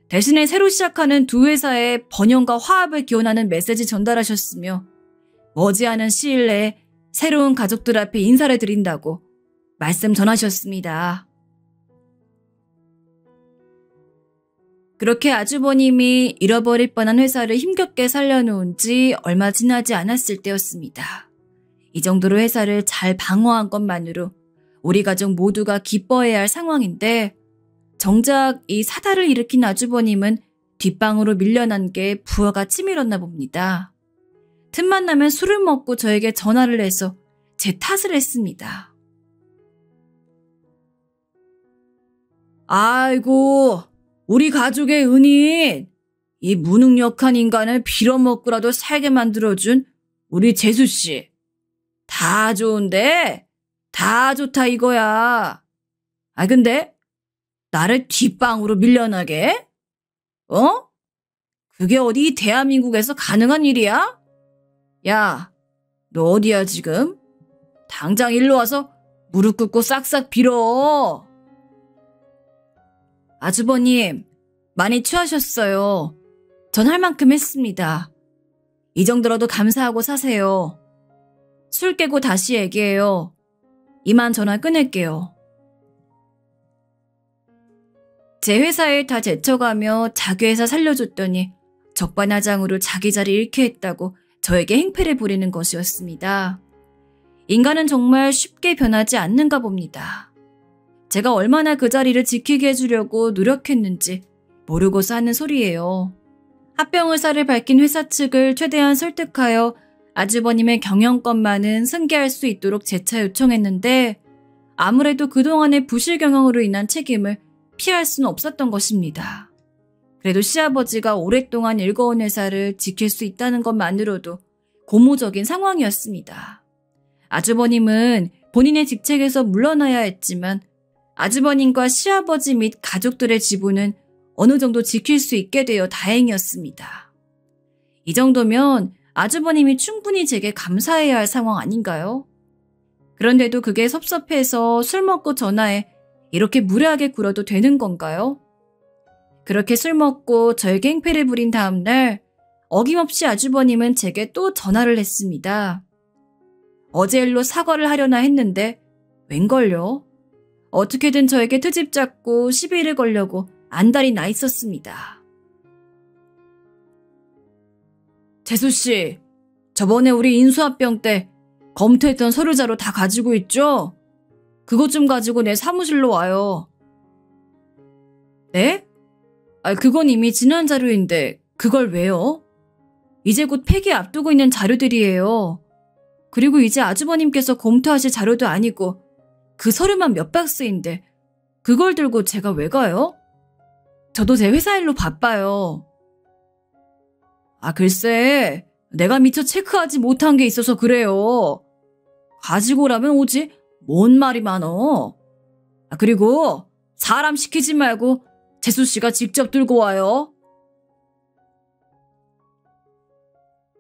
대신에 새로 시작하는 두 회사의 번영과 화합을 기원하는 메시지 전달하셨으며 머지않은 시일 내에 새로운 가족들 앞에 인사를 드린다고 말씀 전하셨습니다. 그렇게 아주버님이 잃어버릴 뻔한 회사를 힘겹게 살려놓은 지 얼마 지나지 않았을 때였습니다. 이 정도로 회사를 잘 방어한 것만으로 우리 가족 모두가 기뻐해야 할 상황인데 정작 이 사달을 일으킨 아주버님은 뒷방으로 밀려난 게 부하가 치밀었나 봅니다. 틈만 나면 술을 먹고 저에게 전화를 해서 제 탓을 했습니다. 아이고, 우리 가족의 은인, 이 무능력한 인간을 빌어먹고라도 살게 만들어준 우리 재수씨. 다 좋은데 다 좋다 이거야. 아 근데 나를 뒷방으로 밀려나게? 어? 그게 어디 대한민국에서 가능한 일이야? 야, 너 어디야 지금? 당장 일로 와서 무릎 꿇고 싹싹 빌어. 아주버님, 많이 취하셨어요. 전 할 만큼 했습니다. 이 정도라도 감사하고 사세요. 술 깨고 다시 얘기해요. 이만 전화 끊을게요. 제 회사 일 다 제쳐가며 자기 회사 살려줬더니 적반하장으로 자기 자리 잃게 했다고 저에게 행패를 부리는 것이었습니다. 인간은 정말 쉽게 변하지 않는가 봅니다. 제가 얼마나 그 자리를 지키게 해주려고 노력했는지 모르고서 하는 소리예요. 합병 의사를 밝힌 회사 측을 최대한 설득하여 아주버님의 경영권만은 승계할 수 있도록 재차 요청했는데 아무래도 그동안의 부실 경영으로 인한 책임을 피할 수는 없었던 것입니다. 그래도 시아버지가 오랫동안 일궈온 회사를 지킬 수 있다는 것만으로도 고무적인 상황이었습니다. 아주버님은 본인의 직책에서 물러나야 했지만 아주버님과 시아버지 및 가족들의 지분은 어느 정도 지킬 수 있게 되어 다행이었습니다. 이 정도면 아주버님이 충분히 제게 감사해야 할 상황 아닌가요? 그런데도 그게 섭섭해서 술 먹고 전화해 이렇게 무례하게 굴어도 되는 건가요? 그렇게 술 먹고 저에게 행패를 부린 다음 날 어김없이 아주버님은 제게 또 전화를 했습니다. 어제 일로 사과를 하려나 했는데 웬걸요? 어떻게든 저에게 트집 잡고 시비를 걸려고 안달이 나 있었습니다. 재수씨, 저번에 우리 인수합병 때 검토했던 서류자료 다 가지고 있죠? 그것 좀 가지고 내 사무실로 와요. 네? 그건 이미 지난 자료인데 그걸 왜요? 이제 곧 폐기 앞두고 있는 자료들이에요. 그리고 이제 아주버님께서 검토하실 자료도 아니고 그 서류만 몇 박스인데 그걸 들고 제가 왜 가요? 저도 제 회사 일로 바빠요. 글쎄, 내가 미처 체크하지 못한 게 있어서 그래요. 가지고 오라면 오지 뭔 말이 많어. 그리고 사람 시키지 말고 재수씨가 직접 들고 와요.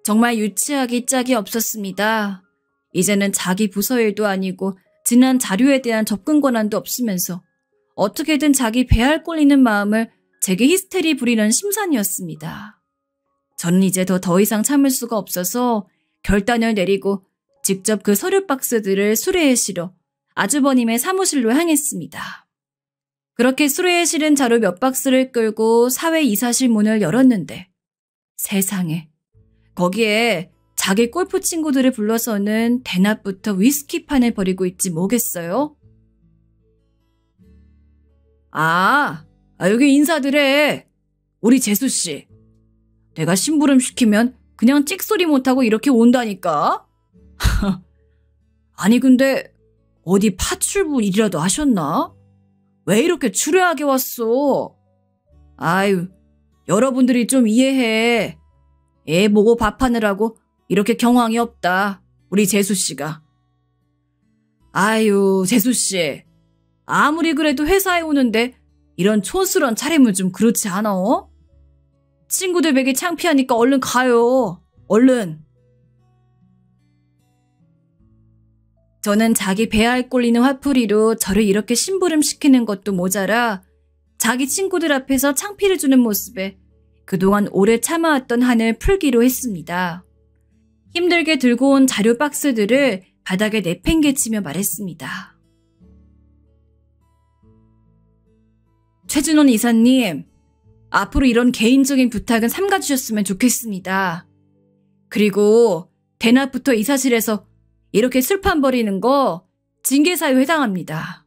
정말 유치하기 짝이 없었습니다. 이제는 자기 부서 일도 아니고 지난 자료에 대한 접근 권한도 없으면서 어떻게든 자기 배알 꼴리는 마음을 제게 히스테리 부리는 심산이었습니다. 저는 이제 더 이상 참을 수가 없어서 결단을 내리고 직접 그 서류 박스들을 수레에 실어 아주버님의 사무실로 향했습니다. 그렇게 수레에 실은 자료 몇 박스를 끌고 사회이사실 문을 열었는데 세상에, 거기에 자기 골프 친구들을 불러서는 대낮부터 위스키판을 벌이고 있지 뭐겠어요? 여기 인사드래. 우리 재수씨. 내가 심부름 시키면 그냥 찍소리 못하고 이렇게 온다니까? 아니 근데 어디 파출부 일이라도 하셨나? 왜 이렇게 추레하게 왔어? 아유, 여러분들이 좀 이해해. 애 보고 밥하느라고 이렇게 경황이 없다. 우리 재수씨가. 아유, 재수씨. 아무리 그래도 회사에 오는데 이런 촌스러운 차림은 좀 그렇지 않아? 친구들 뵈기 창피하니까 얼른 가요. 얼른. 저는 자기 배알 꼴리는 화풀이로 저를 이렇게 심부름시키는 것도 모자라 자기 친구들 앞에서 창피를 주는 모습에 그동안 오래 참아왔던 한을 풀기로 했습니다. 힘들게 들고 온 자료 박스들을 바닥에 내팽개치며 말했습니다. 최준원 이사님, 앞으로 이런 개인적인 부탁은 삼가주셨으면 좋겠습니다. 그리고 대낮부터 이사실에서 이렇게 술판 벌이는 거 징계사유에 해당합니다.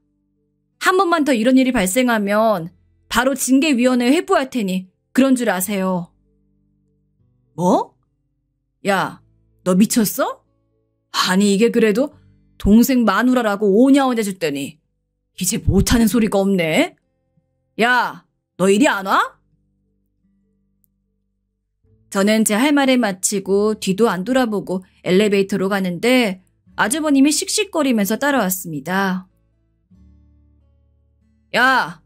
한 번만 더 이런 일이 발생하면 바로 징계위원회에 회부할 테니 그런 줄 아세요. 뭐? 야, 너 미쳤어? 아니 이게 그래도 동생 마누라라고 오냐오냐 줬더니 이제 못하는 소리가 없네. 야, 너 이리 안 와? 저는 제 할 말을 마치고 뒤도 안 돌아보고 엘리베이터로 가는데 아주버님이 씩씩거리면서 따라왔습니다. 야,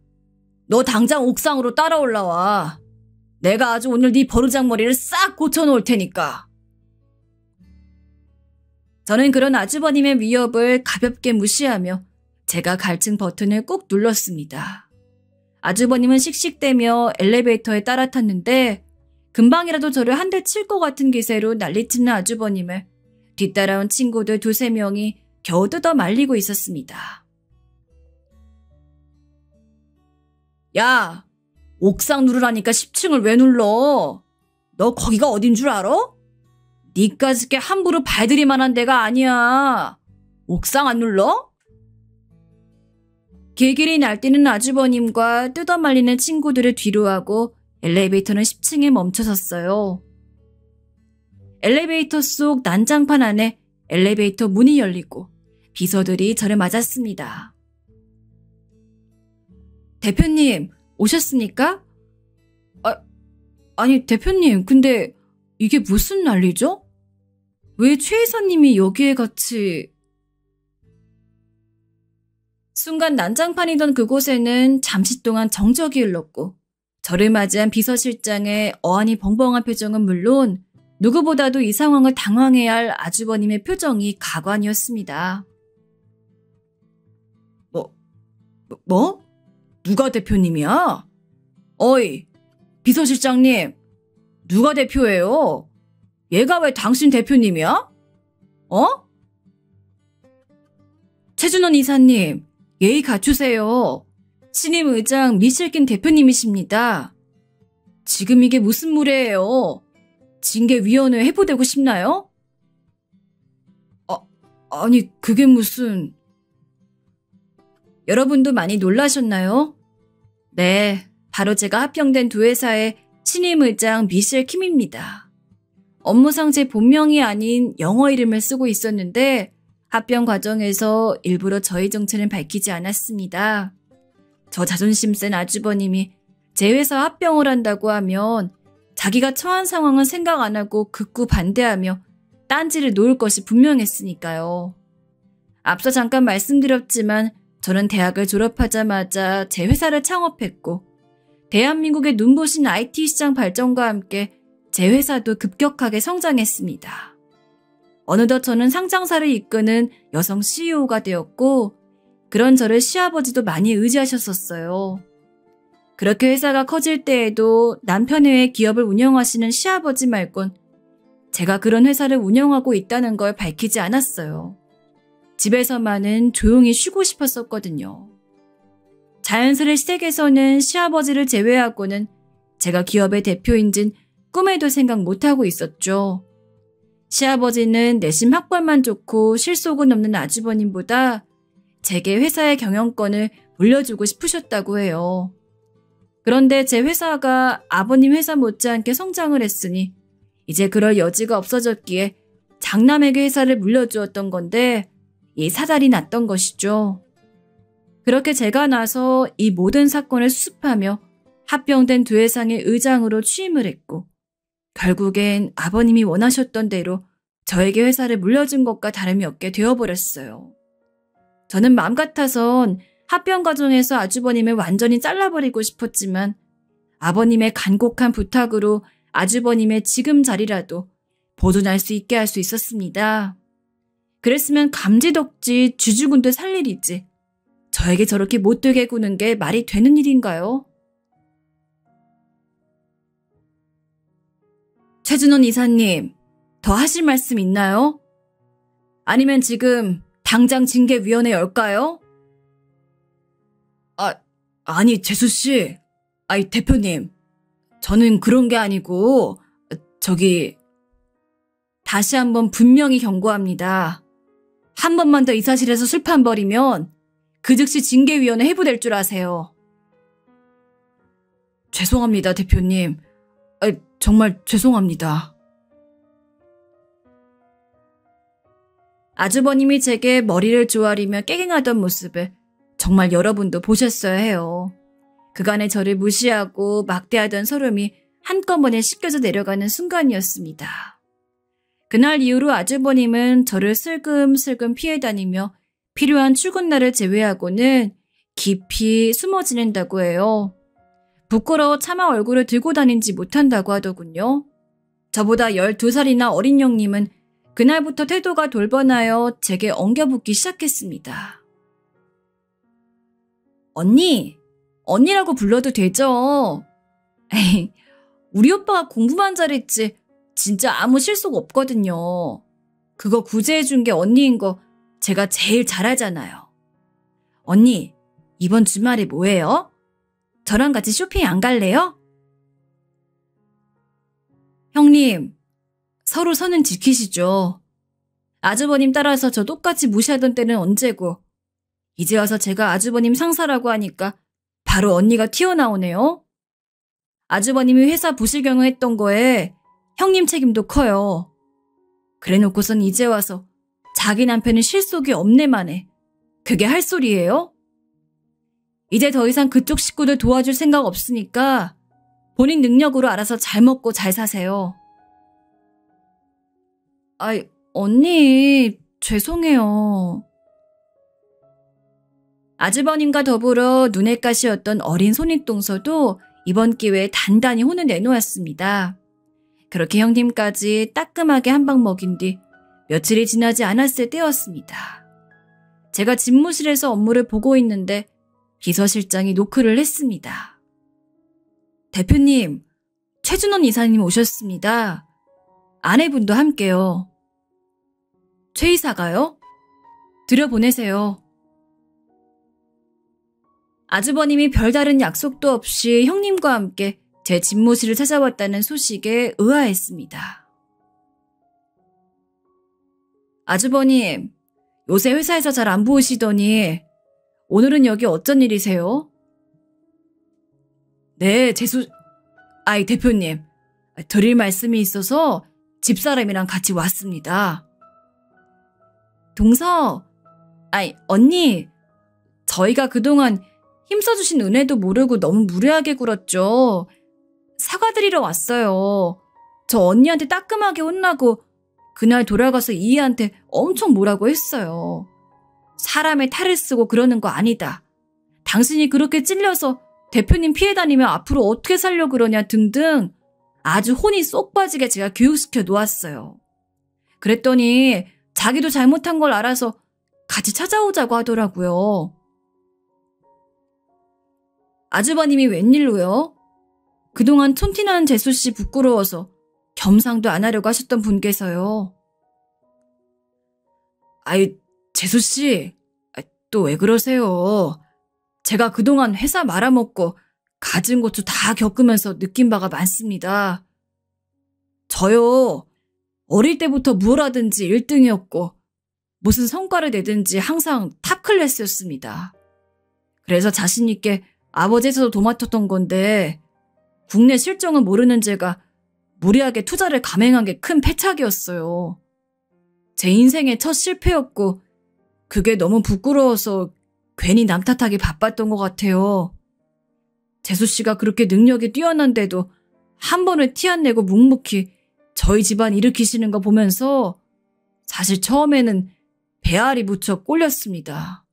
너 당장 옥상으로 따라 올라와. 내가 아주 오늘 네 버르장머리를 싹 고쳐놓을 테니까. 저는 그런 아주버님의 위협을 가볍게 무시하며 제가 갈증 버튼을 꾹 눌렀습니다. 아주버님은 씩씩대며 엘리베이터에 따라 탔는데 금방이라도 저를 한 대 칠 것 같은 기세로 난리치는 아주버님을 뒤따라온 친구들 2~3명이 겨우 뜯어 말리고 있었습니다. 야, 옥상 누르라니까 10층을 왜 눌러? 너 거기가 어딘 줄 알아? 니까지 게 함부로 발들이만한 데가 아니야. 옥상 안 눌러? 길길이 날뛰는 아주버님과 뜯어 말리는 친구들을 뒤로하고 엘리베이터는 10층에 멈춰섰어요. 엘리베이터 속 난장판 안에 엘리베이터 문이 열리고 비서들이 저를 맞았습니다. 대표님, 오셨습니까? 아니 대표님, 근데 이게 무슨 난리죠? 왜 최 이사님이 여기에 같이... 순간 난장판이던 그곳에는 잠시 동안 정적이 흘렀고 저를 맞이한 비서실장의 어안이 벙벙한 표정은 물론 누구보다도 이 상황을 당황해야 할 아주버님의 표정이 가관이었습니다. 뭐? 누가 대표님이야? 어이, 비서실장님, 누가 대표예요? 얘가 왜 당신 대표님이야? 어? 최준원 이사님, 예의 갖추세요. 신임 의장 미실킨 대표님이십니다. 지금 이게 무슨 무례예요? 징계위원회에 회부되고 싶나요? 아니 그게 무슨... 여러분도 많이 놀라셨나요? 네, 바로 제가 합병된 2회사의 신임 의장 미셸 킴입니다. 업무상 제 본명이 아닌 영어 이름을 쓰고 있었는데 합병 과정에서 일부러 저희 정체는 밝히지 않았습니다. 저 자존심 센 아주버님이 제 회사 합병을 한다고 하면 자기가 처한 상황은 생각 안 하고 극구 반대하며 딴지를 놓을 것이 분명했으니까요. 앞서 잠깐 말씀드렸지만 저는 대학을 졸업하자마자 제 회사를 창업했고 대한민국의 눈부신 IT 시장 발전과 함께 제 회사도 급격하게 성장했습니다. 어느덧 저는 상장사를 이끄는 여성 CEO가 되었고 그런 저를 시아버지도 많이 의지하셨었어요. 그렇게 회사가 커질 때에도 남편에 의해 기업을 운영하시는 시아버지 말곤 제가 그런 회사를 운영하고 있다는 걸 밝히지 않았어요. 집에서만은 조용히 쉬고 싶었었거든요. 자연스레 시댁에서는 시아버지를 제외하고는 제가 기업의 대표인진 꿈에도 생각 못하고 있었죠. 시아버지는 내심 학벌만 좋고 실속은 없는 아주버님보다 제게 회사의 경영권을 물려주고 싶으셨다고 해요. 그런데 제 회사가 아버님 회사 못지않게 성장을 했으니 이제 그럴 여지가 없어졌기에 장남에게 회사를 물려주었던 건데 이 사달이 났던 것이죠. 그렇게 제가 나서 이 모든 사건을 수습하며 합병된 두 회사의 의장으로 취임을 했고 결국엔 아버님이 원하셨던 대로 저에게 회사를 물려준 것과 다름이 없게 되어버렸어요. 저는 마음 같아선 합병 과정에서 아주버님을 완전히 잘라버리고 싶었지만 아버님의 간곡한 부탁으로 아주버님의 지금 자리라도 보존할 수 있게 할 수 있었습니다. 그랬으면 감지덕지 쥐죽은데 살 일이지. 저에게 저렇게 못되게 구는 게 말이 되는 일인가요? 최준원 이사님, 더 하실 말씀 있나요? 아니면 지금 당장 징계위원회 열까요? 아니, 재수씨. 대표님. 저는 그런 게 아니고, 다시 한번 분명히 경고합니다. 한 번만 더 이 사실에서 술판 벌이면 그 즉시 징계위원회 해부될 줄 아세요. 죄송합니다, 대표님. 정말 죄송합니다. 아주버님이 제게 머리를 조아리며 깨갱하던 모습을 정말 여러분도 보셨어야 해요. 그간의 저를 무시하고 막대하던 서름이 한꺼번에 씻겨져 내려가는 순간이었습니다. 그날 이후로 아주버님은 저를 슬금슬금 피해 다니며 필요한 출근 날을 제외하고는 깊이 숨어 지낸다고 해요. 부끄러워 차마 얼굴을 들고 다니지 못한다고 하더군요. 저보다 12살이나 어린 형님은 그날부터 태도가 돌변하여 제게 엉겨붙기 시작했습니다. 언니라고 불러도 되죠? 에이, 우리 오빠가 공부만 잘했지 진짜 아무 실속 없거든요. 그거 구제해준 게 언니인 거 제가 제일 잘 알잖아요. 언니, 이번 주말에 뭐해요? 저랑 같이 쇼핑 안 갈래요? 형님, 서로 선은 지키시죠. 아주버님 따라서 저 똑같이 무시하던 때는 언제고 이제 와서 제가 아주버님 상사라고 하니까 바로 언니가 튀어나오네요. 아주버님이 회사 부실경을 했던 거에 형님 책임도 커요. 그래놓고선 이제 와서 자기 남편은 실속이 없네만 해. 그게 할 소리예요? 이제 더 이상 그쪽 식구들 도와줄 생각 없으니까 본인 능력으로 알아서 잘 먹고 잘 사세요. 언니, 죄송해요. 아주버님과 더불어 눈엣 가시였던 어린 손윗동서도 이번 기회에 단단히 혼을 내놓았습니다. 그렇게 형님까지 따끔하게 한 방 먹인 뒤 며칠이 지나지 않았을 때였습니다. 제가 집무실에서 업무를 보고 있는데 비서실장이 노크를 했습니다. 대표님, 최준원 이사님 오셨습니다. 아내분도 함께요. 최 이사가요? 들여보내세요. 아주버님이 별다른 약속도 없이 형님과 함께 제 집무실을 찾아왔다는 소식에 의아했습니다. 아주버님, 요새 회사에서 잘 안 보이시더니 오늘은 여기 어쩐 일이세요? 네, 대표님, 드릴 말씀이 있어서 집사람이랑 같이 왔습니다. 언니, 저희가 그동안 힘써주신 은혜도 모르고 너무 무례하게 굴었죠. 사과드리러 왔어요. 저 언니한테 따끔하게 혼나고 그날 돌아가서 이희한테 엄청 뭐라고 했어요. 사람의 탈을 쓰고 그러는 거 아니다. 당신이 그렇게 찔려서 대표님 피해 다니면 앞으로 어떻게 살려고 그러냐 등등 아주 혼이 쏙 빠지게 제가 교육시켜 놓았어요. 그랬더니 자기도 잘못한 걸 알아서 같이 찾아오자고 하더라고요. 아주버님이 웬일로요? 그동안 촌티나는 재수씨 부끄러워서 겸상도 안 하려고 하셨던 분께서요. 재수씨, 또 왜 그러세요? 제가 그동안 회사 말아먹고 가진 고추 다 겪으면서 느낀 바가 많습니다. 저요, 어릴 때부터 뭘 하든지 1등이었고 무슨 성과를 내든지 항상 탑 클래스였습니다. 그래서 자신 있게 아버지 회사도 도맡았던 건데 국내 실정은 모르는 제가 무리하게 투자를 감행한 게 큰 패착이었어요. 제 인생의 첫 실패였고 그게 너무 부끄러워서 괜히 남 탓하기 바빴던 것 같아요. 재수 씨가 그렇게 능력이 뛰어난데도 한 번을 티 안 내고 묵묵히 저희 집안 일으키시는 거 보면서 사실 처음에는 배알이 붙여 꼴렸습니다.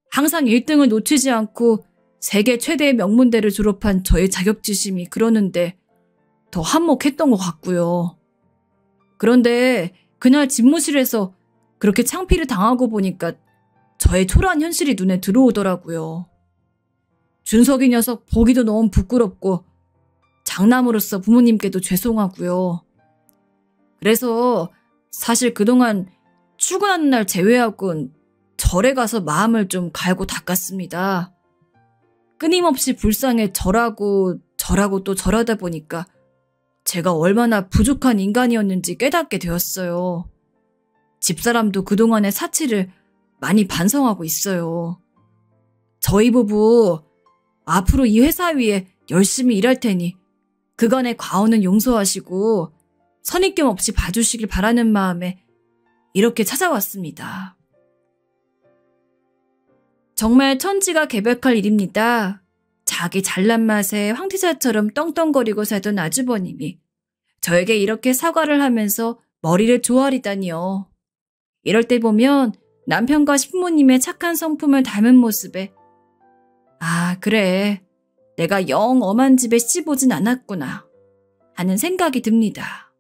항상 1등을 놓치지 않고 세계 최대의 명문대를 졸업한 저의 자격지심이 그러는데 더 한몫했던 것 같고요. 그런데 그날 집무실에서 그렇게 창피를 당하고 보니까 저의 초라한 현실이 눈에 들어오더라고요. 준석이 녀석 보기도 너무 부끄럽고 장남으로서 부모님께도 죄송하고요. 그래서 사실 그동안 출근하는 날 제외하곤 절에 가서 마음을 좀 갈고 닦았습니다. 끊임없이 불쌍해 절하고 또 절하다 보니까 제가 얼마나 부족한 인간이었는지 깨닫게 되었어요. 집사람도 그동안의 사치를 많이 반성하고 있어요. 저희 부부 앞으로 이 회사 위에 열심히 일할 테니 그간의 과오는 용서하시고 선입견 없이 봐주시길 바라는 마음에 이렇게 찾아왔습니다. 정말 천지가 개벽할 일입니다. 자기 잘난 맛에 황태자처럼 떵떵거리고 살던 아주버님이 저에게 이렇게 사과를 하면서 머리를 조아리다니요. 이럴 때 보면 남편과 신부님의 착한 성품을 닮은 모습에 아, 그래. 내가 영 엄한 집에 씹어진 않았구나 하는 생각이 듭니다.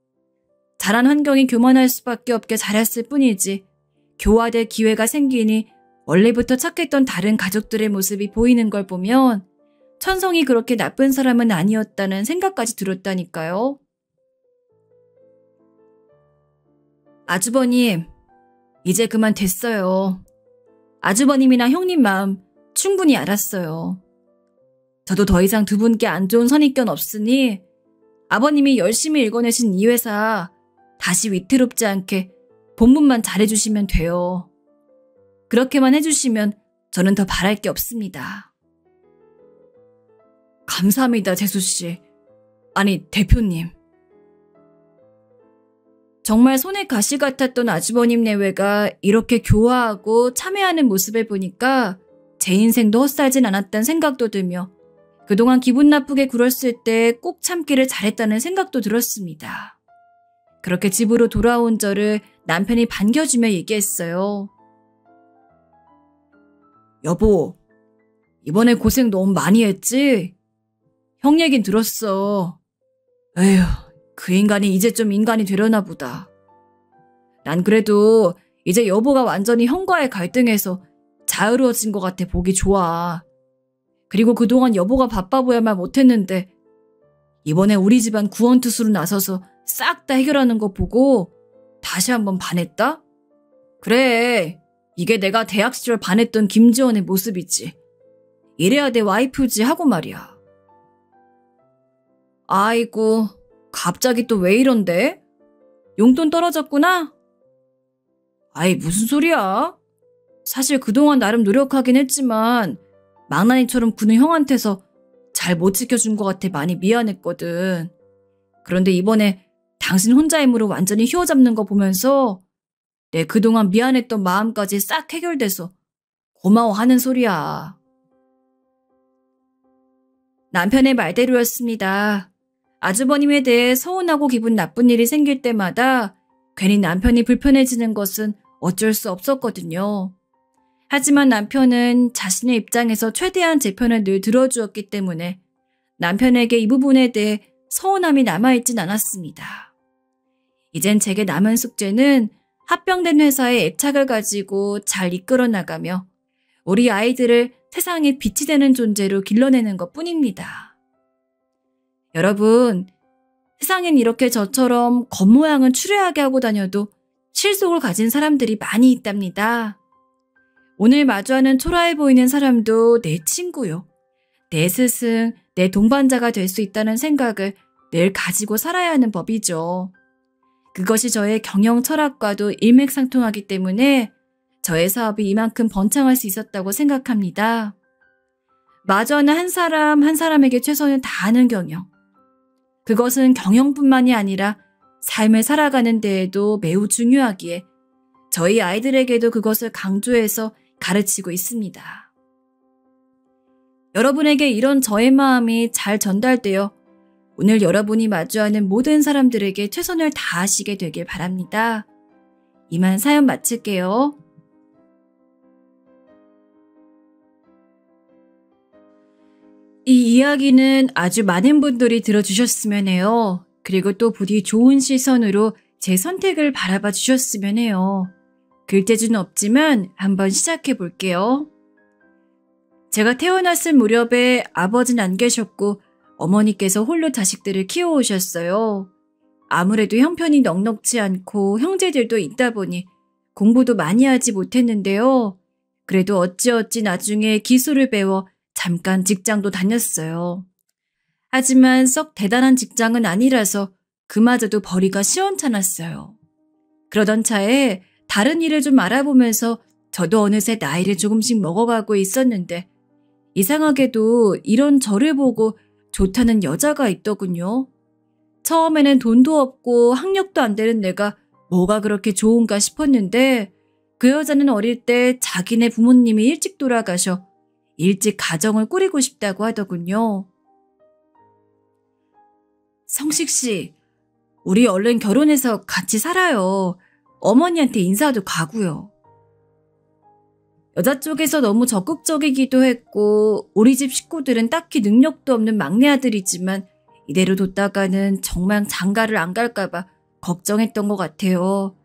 자란 환경이 교만할 수밖에 없게 자랐을 뿐이지 교화될 기회가 생기니 원래부터 착했던 다른 가족들의 모습이 보이는 걸 보면 천성이 그렇게 나쁜 사람은 아니었다는 생각까지 들었다니까요. 아주버님, 이제 그만 됐어요. 아주버님이나 형님 마음 충분히 알았어요. 저도 더 이상 두 분께 안 좋은 선입견 없으니 아버님이 열심히 일궈내신 이 회사 다시 위태롭지 않게 본분만 잘해주시면 돼요. 그렇게만 해주시면 저는 더 바랄 게 없습니다. 감사합니다, 재수씨. 아니, 대표님. 정말 손에 가시 같았던 아주버님 내외가 이렇게 교화하고 참회하는 모습을 보니까 제 인생도 헛살진 않았다는 생각도 들며 그동안 기분 나쁘게 굴었을 때 꼭 참기를 잘했다는 생각도 들었습니다. 그렇게 집으로 돌아온 저를 남편이 반겨주며 얘기했어요. 여보, 이번에 고생 너무 많이 했지? 형 얘긴 들었어. 에휴, 그 인간이 이제 좀 인간이 되려나 보다. 난 그래도 이제 여보가 완전히 형과의 갈등에서 자유로워진 것 같아 보기 좋아. 그리고 그동안 여보가 바빠 보야말 못했는데 이번에 우리 집안 구원투수로 나서서 싹 다 해결하는 거 보고 다시 한번 반했다? 그래, 이게 내가 대학 시절 반했던 김지원의 모습이지. 이래야 내 와이프지 하고 말이야. 아이고, 갑자기 또 왜 이런데? 용돈 떨어졌구나? 아이, 무슨 소리야? 사실 그동안 나름 노력하긴 했지만 망나니처럼 구는 형한테서 잘 못 지켜준 것 같아 많이 미안했거든. 그런데 이번에 당신 혼자 힘으로 완전히 휘어잡는 거 보면서 내 그동안 미안했던 마음까지 싹 해결돼서 고마워하는 소리야. 남편의 말대로였습니다. 아주버님에 대해 서운하고 기분 나쁜 일이 생길 때마다 괜히 남편이 불편해지는 것은 어쩔 수 없었거든요. 하지만 남편은 자신의 입장에서 최대한 제 편을 늘 들어주었기 때문에 남편에게 이 부분에 대해 서운함이 남아있진 않았습니다. 이젠 제게 남은 숙제는 합병된 회사의 애착을 가지고 잘 이끌어 나가며 우리 아이들을 세상에 빛이 되는 존재로 길러내는 것뿐입니다. 여러분, 세상엔 이렇게 저처럼 겉모양은 추레하게 하고 다녀도 실속을 가진 사람들이 많이 있답니다. 오늘 마주하는 초라해 보이는 사람도 내 친구요. 내 스승, 내 동반자가 될 수 있다는 생각을 늘 가지고 살아야 하는 법이죠. 그것이 저의 경영 철학과도 일맥상통하기 때문에 저의 사업이 이만큼 번창할 수 있었다고 생각합니다. 마주하는 한 사람 한 사람에게 최선을 다하는 경영. 그것은 경영뿐만이 아니라 삶을 살아가는 데에도 매우 중요하기에 저희 아이들에게도 그것을 강조해서 가르치고 있습니다. 여러분에게 이런 저의 마음이 잘 전달되어 오늘 여러분이 마주하는 모든 사람들에게 최선을 다하시게 되길 바랍니다. 이만 사연 마칠게요. 이 이야기는 아주 많은 분들이 들어주셨으면 해요. 그리고 또 부디 좋은 시선으로 제 선택을 바라봐 주셨으면 해요. 글재주는 없지만 한번 시작해 볼게요. 제가 태어났을 무렵에 아버지는 안 계셨고 어머니께서 홀로 자식들을 키워오셨어요. 아무래도 형편이 넉넉지 않고 형제들도 있다 보니 공부도 많이 하지 못했는데요. 그래도 어찌어찌 나중에 기술을 배워 잠깐 직장도 다녔어요. 하지만 썩 대단한 직장은 아니라서 그마저도 벌이가 시원찮았어요. 그러던 차에 다른 일을 좀 알아보면서 저도 어느새 나이를 조금씩 먹어가고 있었는데 이상하게도 이런 저를 보고 좋다는 여자가 있더군요. 처음에는 돈도 없고 학력도 안 되는 내가 뭐가 그렇게 좋은가 싶었는데 그 여자는 어릴 때 자기네 부모님이 일찍 돌아가셔 일찍 가정을 꾸리고 싶다고 하더군요. 성식 씨, 우리 얼른 결혼해서 같이 살아요. 어머니한테 인사도 가고요. 여자 쪽에서 너무 적극적이기도 했고 우리 집 식구들은 딱히 능력도 없는 막내 아들이지만 이대로 뒀다가는 정말 장가를 안 갈까봐 걱정했던 것 같아요.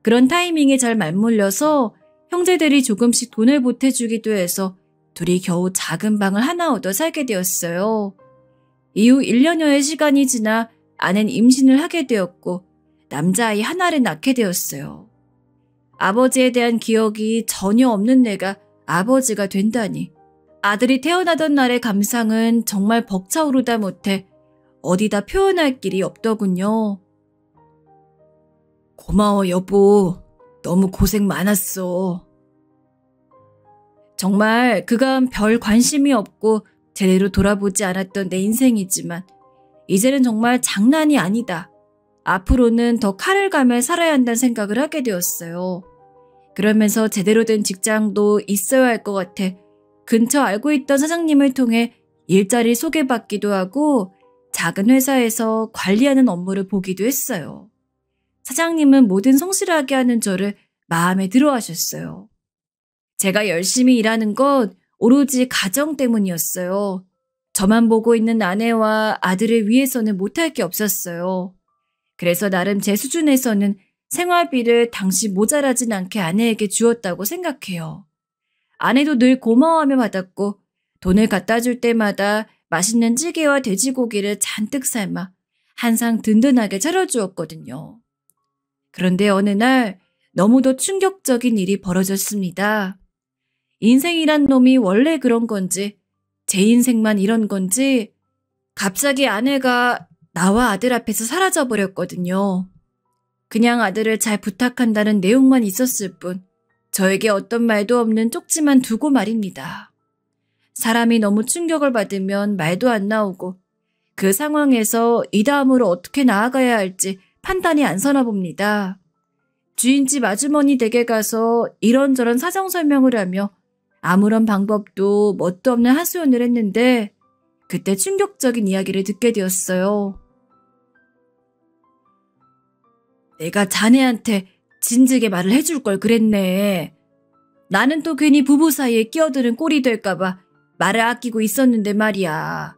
그런 타이밍에 잘 맞물려서 형제들이 조금씩 돈을 보태주기도 해서 둘이 겨우 작은 방을 하나 얻어 살게 되었어요. 이후 1년여의 시간이 지나 아내는 임신을 하게 되었고 남자아이 하나를 낳게 되었어요. 아버지에 대한 기억이 전혀 없는 내가 아버지가 된다니. 아들이 태어나던 날의 감상은 정말 벅차오르다 못해 어디다 표현할 길이 없더군요. 고마워 여보. 너무 고생 많았어. 정말 그간 별 관심이 없고 제대로 돌아보지 않았던 내 인생이지만 이제는 정말 장난이 아니다. 앞으로는 더 칼을 갈며 살아야 한다는 생각을 하게 되었어요. 그러면서 제대로 된 직장도 있어야 할 것 같아 근처 알고 있던 사장님을 통해 일자리 소개받기도 하고 작은 회사에서 관리하는 업무를 보기도 했어요. 사장님은 뭐든 성실하게 하는 저를 마음에 들어 하셨어요. 제가 열심히 일하는 건 오로지 가정 때문이었어요. 저만 보고 있는 아내와 아들을 위해서는 못할 게 없었어요. 그래서 나름 제 수준에서는 생활비를 당시 모자라진 않게 아내에게 주었다고 생각해요. 아내도 늘 고마워하며 받았고 돈을 갖다 줄 때마다 맛있는 찌개와 돼지고기를 잔뜩 삶아 항상 든든하게 차려주었거든요. 그런데 어느 날 너무도 충격적인 일이 벌어졌습니다. 인생이란 놈이 원래 그런 건지 제 인생만 이런 건지 갑자기 아내가 나와 아들 앞에서 사라져버렸거든요. 그냥 아들을 잘 부탁한다는 내용만 있었을 뿐 저에게 어떤 말도 없는 쪽지만 두고 말입니다. 사람이 너무 충격을 받으면 말도 안 나오고 그 상황에서 이 다음으로 어떻게 나아가야 할지 판단이 안 서나 봅니다. 주인집 아주머니 댁에 가서 이런저런 사정 설명을 하며 아무런 방법도 뭣도 없는 하소연을 했는데 그때 충격적인 이야기를 듣게 되었어요. 내가 자네한테 진즉에 말을 해줄 걸 그랬네. 나는 또 괜히 부부 사이에 끼어드는 꼴이 될까봐 말을 아끼고 있었는데 말이야.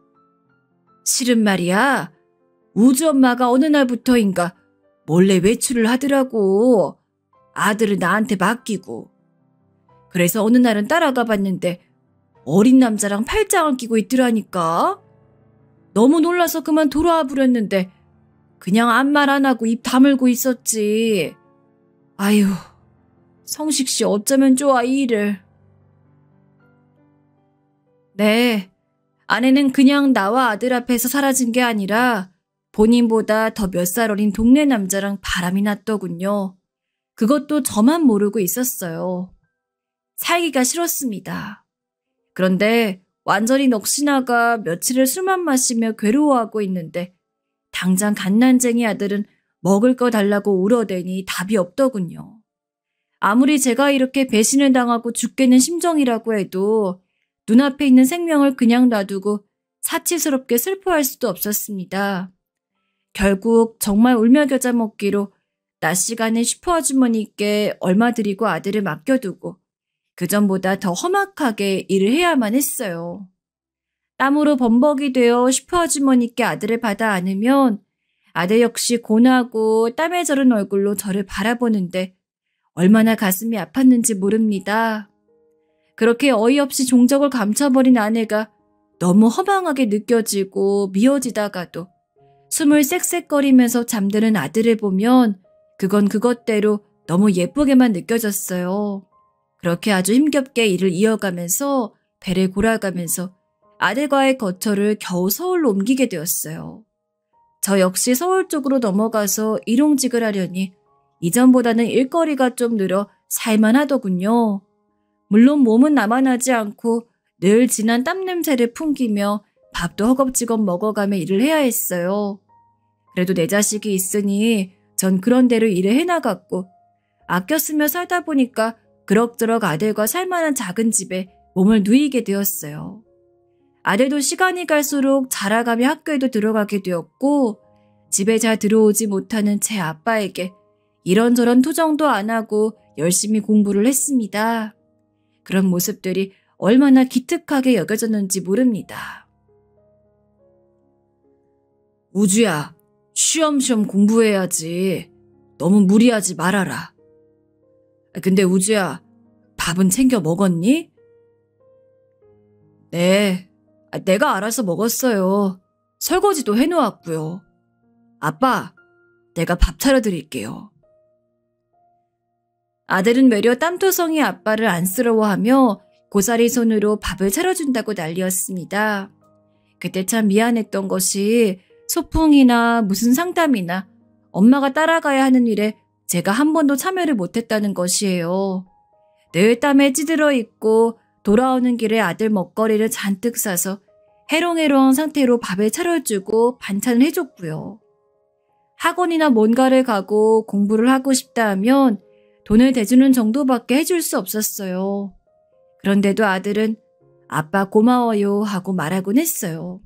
실은 말이야. 우주 엄마가 어느 날부터인가 몰래 외출을 하더라고. 아들을 나한테 맡기고. 그래서 어느 날은 따라가 봤는데 어린 남자랑 팔짱을 끼고 있더라니까. 너무 놀라서 그만 돌아와 버렸는데 그냥 아무 말 안 하고 입 다물고 있었지. 아유, 성식 씨 어쩌면 좋아 이 일을. 네, 아내는 그냥 나와 아들 앞에서 사라진 게 아니라 본인보다 더 몇 살 어린 동네 남자랑 바람이 났더군요. 그것도 저만 모르고 있었어요. 살기가 싫었습니다. 그런데 완전히 넋이나가 며칠을 술만 마시며 괴로워하고 있는데 당장 갓난쟁이 아들은 먹을 거 달라고 울어대니 답이 없더군요. 아무리 제가 이렇게 배신을 당하고 죽겠는 심정이라고 해도 눈앞에 있는 생명을 그냥 놔두고 사치스럽게 슬퍼할 수도 없었습니다. 결국 정말 울며 겨자 먹기로 낮 시간에 슈퍼 아주머니께 얼마 드리고 아들을 맡겨두고 그전보다 더 험악하게 일을 해야만 했어요. 땀으로 범벅이 되어 슈퍼 아주머니께 아들을 받아 안으면 아들 역시 고나고 땀에 절은 얼굴로 저를 바라보는데 얼마나 가슴이 아팠는지 모릅니다. 그렇게 어이없이 종적을 감춰버린 아내가 너무 허망하게 느껴지고 미워지다가도 숨을 쌕쌕거리면서 잠드는 아들을 보면 그건 그것대로 너무 예쁘게만 느껴졌어요. 그렇게 아주 힘겹게 일을 이어가면서 배를 골아가면서 아들과의 거처를 겨우 서울로 옮기게 되었어요. 저 역시 서울 쪽으로 넘어가서 일용직을 하려니 이전보다는 일거리가 좀 늘어 살만하더군요. 물론 몸은 남아나지 않고 늘 진한 땀 냄새를 풍기며 밥도 허겁지겁 먹어가며 일을 해야 했어요. 그래도 내 자식이 있으니 전 그런 대로 일을 해나갔고 아껴 쓰며 살다 보니까 그럭저럭 아들과 살만한 작은 집에 몸을 누이게 되었어요. 아들도 시간이 갈수록 자라가며 학교에도 들어가게 되었고 집에 잘 들어오지 못하는 제 아빠에게 이런저런 투정도 안 하고 열심히 공부를 했습니다. 그런 모습들이 얼마나 기특하게 여겨졌는지 모릅니다. 우주야, 쉬엄쉬엄 공부해야지. 너무 무리하지 말아라. 근데 우주야, 밥은 챙겨 먹었니? 네, 내가 알아서 먹었어요. 설거지도 해놓았고요. 아빠, 내가 밥 차려드릴게요. 아들은 외려 땀투성이 아빠를 안쓰러워하며 고사리 손으로 밥을 차려준다고 난리였습니다. 그때 참 미안했던 것이 소풍이나 무슨 상담이나 엄마가 따라가야 하는 일에 제가 한 번도 참여를 못했다는 것이에요. 늘 땀에 찌들어 있고 돌아오는 길에 아들 먹거리를 잔뜩 싸서 해롱해롱한 상태로 밥을 차려주고 반찬을 해줬고요. 학원이나 뭔가를 가고 공부를 하고 싶다 하면 돈을 대주는 정도밖에 해줄 수 없었어요. 그런데도 아들은 아빠 고마워요 하고 말하곤 했어요.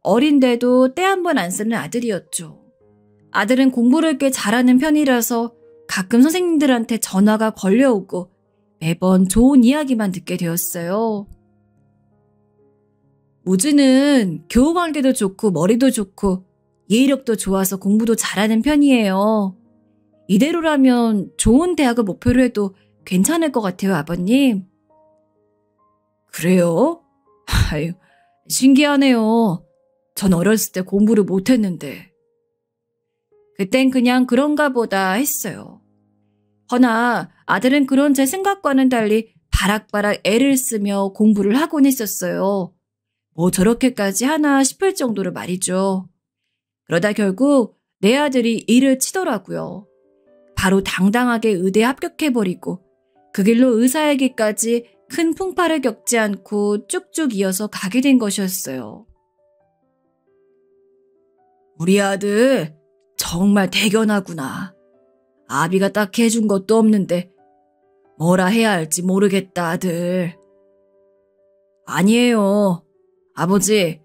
어린데도 때 한 번 안 쓰는 아들이었죠. 아들은 공부를 꽤 잘하는 편이라서 가끔 선생님들한테 전화가 걸려오고 매번 좋은 이야기만 듣게 되었어요. 우주는 교우관계도 좋고 머리도 좋고 예의력도 좋아서 공부도 잘하는 편이에요. 이대로라면 좋은 대학을 목표로 해도 괜찮을 것 같아요, 아버님. 그래요? 아유, 신기하네요. 전 어렸을 때 공부를 못했는데. 그땐 그냥 그런가 보다 했어요. 허나 아들은 그런 제 생각과는 달리 바락바락 애를 쓰며 공부를 하곤 했었어요. 뭐 저렇게까지 하나 싶을 정도로 말이죠. 그러다 결국 내 아들이 일을 치더라고요. 바로 당당하게 의대에 합격해버리고 그 길로 의사의 길까지 큰 풍파를 겪지 않고 쭉쭉 이어서 가게 된 것이었어요. 우리 아들 정말 대견하구나. 아비가 딱히 해준 것도 없는데 뭐라 해야 할지 모르겠다, 아들. 아니에요. 아버지,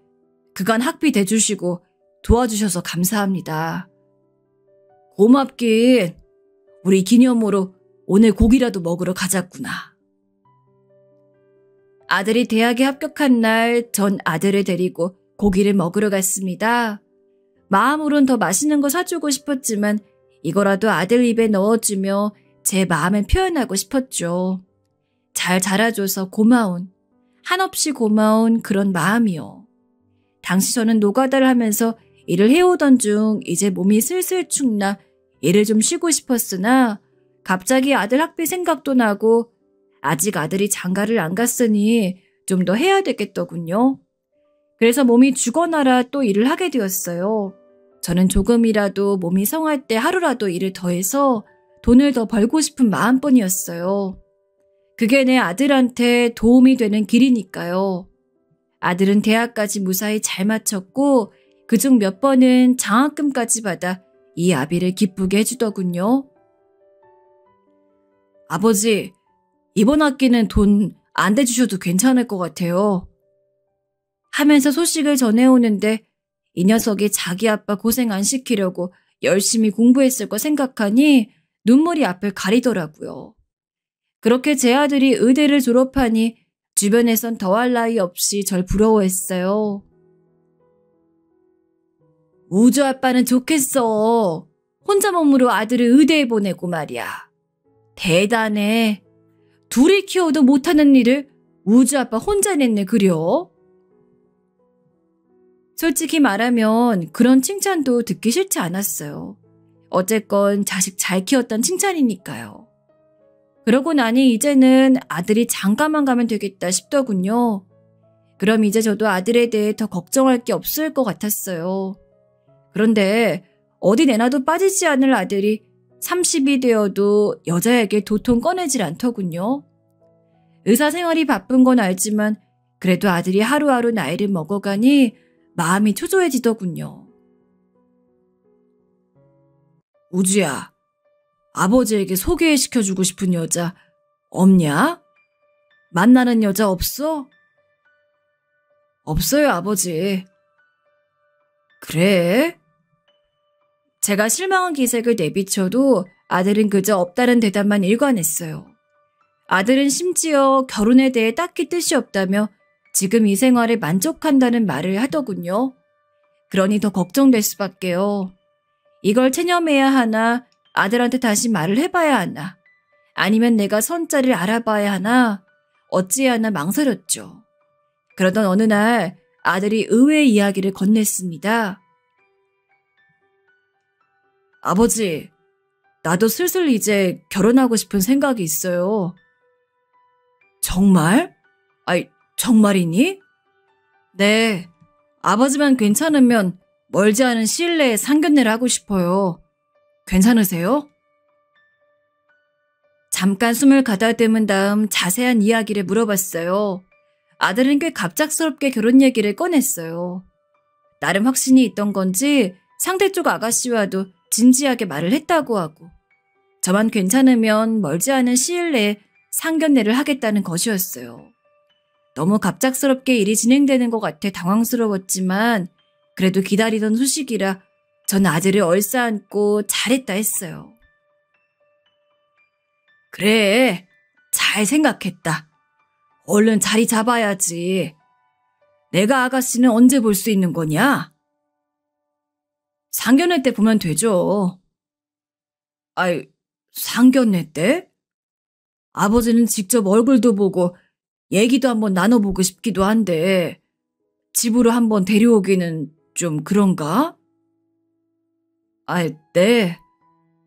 그간 학비 대주시고 도와주셔서 감사합니다. 고맙긴. 우리 기념으로 오늘 고기라도 먹으러 가자꾸나. 아들이 대학에 합격한 날 전 아들을 데리고 고기를 먹으러 갔습니다. 마음으론 더 맛있는 거 사주고 싶었지만 이거라도 아들 입에 넣어주며 제 마음을 표현하고 싶었죠. 잘 자라줘서 고마운, 한없이 고마운 그런 마음이요. 당시 저는 노가다를 하면서 일을 해오던 중 이제 몸이 슬슬 축나 일을 좀 쉬고 싶었으나 갑자기 아들 학비 생각도 나고 아직 아들이 장가를 안 갔으니 좀 더 해야 되겠더군요. 그래서 몸이 죽어나라 또 일을 하게 되었어요. 저는 조금이라도 몸이 성할 때 하루라도 일을 더해서 돈을 더 벌고 싶은 마음뿐이었어요. 그게 내 아들한테 도움이 되는 길이니까요. 아들은 대학까지 무사히 잘 마쳤고 그중 몇 번은 장학금까지 받아 이 아비를 기쁘게 해주더군요. 아버지, 이번 학기는 돈 안 대주셔도 괜찮을 것 같아요. 하면서 소식을 전해오는데 이 녀석이 자기 아빠 고생 안 시키려고 열심히 공부했을 거 생각하니 눈물이 앞을 가리더라고요. 그렇게 제 아들이 의대를 졸업하니 주변에선 더할 나위 없이 절 부러워했어요. 우주 아빠는 좋겠어. 혼자 몸으로 아들을 의대에 보내고 말이야. 대단해. 둘이 키워도 못하는 일을 우주 아빠 혼자 냈네 그려. 솔직히 말하면 그런 칭찬도 듣기 싫지 않았어요. 어쨌건 자식 잘 키웠던 칭찬이니까요. 그러고 나니 이제는 아들이 장가만 가면 되겠다 싶더군요. 그럼 이제 저도 아들에 대해 더 걱정할 게 없을 것 같았어요. 그런데 어디 내놔도 빠지지 않을 아들이 30이 되어도 여자에게 도통 꺼내질 않더군요. 의사 생활이 바쁜 건 알지만 그래도 아들이 하루하루 나이를 먹어가니 마음이 초조해지더군요. 우주야, 아버지에게 소개시켜주고 싶은 여자 없냐? 만나는 여자 없어? 없어요, 아버지. 그래? 제가 실망한 기색을 내비쳐도 아들은 그저 없다는 대답만 일관했어요. 아들은 심지어 결혼에 대해 딱히 뜻이 없다며 지금 이 생활에 만족한다는 말을 하더군요. 그러니 더 걱정될 수밖에요. 이걸 체념해야 하나, 아들한테 다시 말을 해봐야 하나, 아니면 내가 선자를 알아봐야 하나, 어찌해야 하나 망설였죠. 그러던 어느 날 아들이 의외의 이야기를 건넸습니다. 아버지, 나도 슬슬 이제 결혼하고 싶은 생각이 있어요. 정말? 아이, 정말이니? 네, 아버지만 괜찮으면 멀지 않은 시일 내에 상견례를 하고 싶어요. 괜찮으세요? 잠깐 숨을 가다듬은 다음 자세한 이야기를 물어봤어요. 아들은 꽤 갑작스럽게 결혼 얘기를 꺼냈어요. 나름 확신이 있던 건지 상대 쪽 아가씨와도 진지하게 말을 했다고 하고 저만 괜찮으면 멀지 않은 시일 내에 상견례를 하겠다는 것이었어요. 너무 갑작스럽게 일이 진행되는 것 같아 당황스러웠지만 그래도 기다리던 소식이라 전 아들을 얼싸안고 잘했다 했어요. 그래, 잘 생각했다. 얼른 자리 잡아야지. 내가 아가씨는 언제 볼 수 있는 거냐? 상견례 때 보면 되죠. 아이, 상견례 때? 아버지는 직접 얼굴도 보고 얘기도 한번 나눠보고 싶기도 한데 집으로 한번 데려오기는 좀 그런가? 네.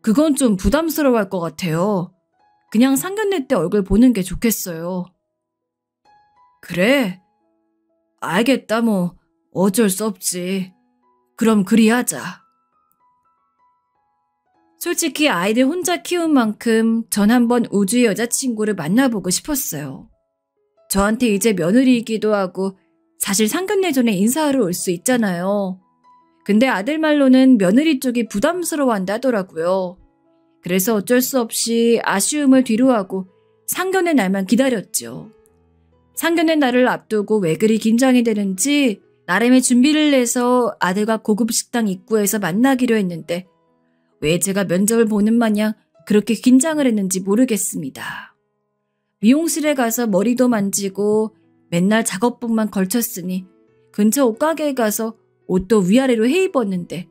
그건 좀 부담스러워할 것 같아요. 그냥 상견례 때 얼굴 보는 게 좋겠어요. 그래? 알겠다 뭐 어쩔 수 없지. 그럼 그리 하자. 솔직히 아이들 혼자 키운 만큼 전 한번 우주의 여자친구를 만나보고 싶었어요. 저한테 이제 며느리이기도 하고 사실 상견례 전에 인사하러 올 수 있잖아요. 근데 아들 말로는 며느리 쪽이 부담스러워한다 하더라고요. 그래서 어쩔 수 없이 아쉬움을 뒤로하고 상견례 날만 기다렸죠. 상견례 날을 앞두고 왜 그리 긴장이 되는지 나름의 준비를 해서 아들과 고급 식당 입구에서 만나기로 했는데 왜 제가 면접을 보는 마냥 그렇게 긴장을 했는지 모르겠습니다. 미용실에 가서 머리도 만지고 맨날 작업복만 걸쳤으니 근처 옷가게에 가서 옷도 위아래로 해 입었는데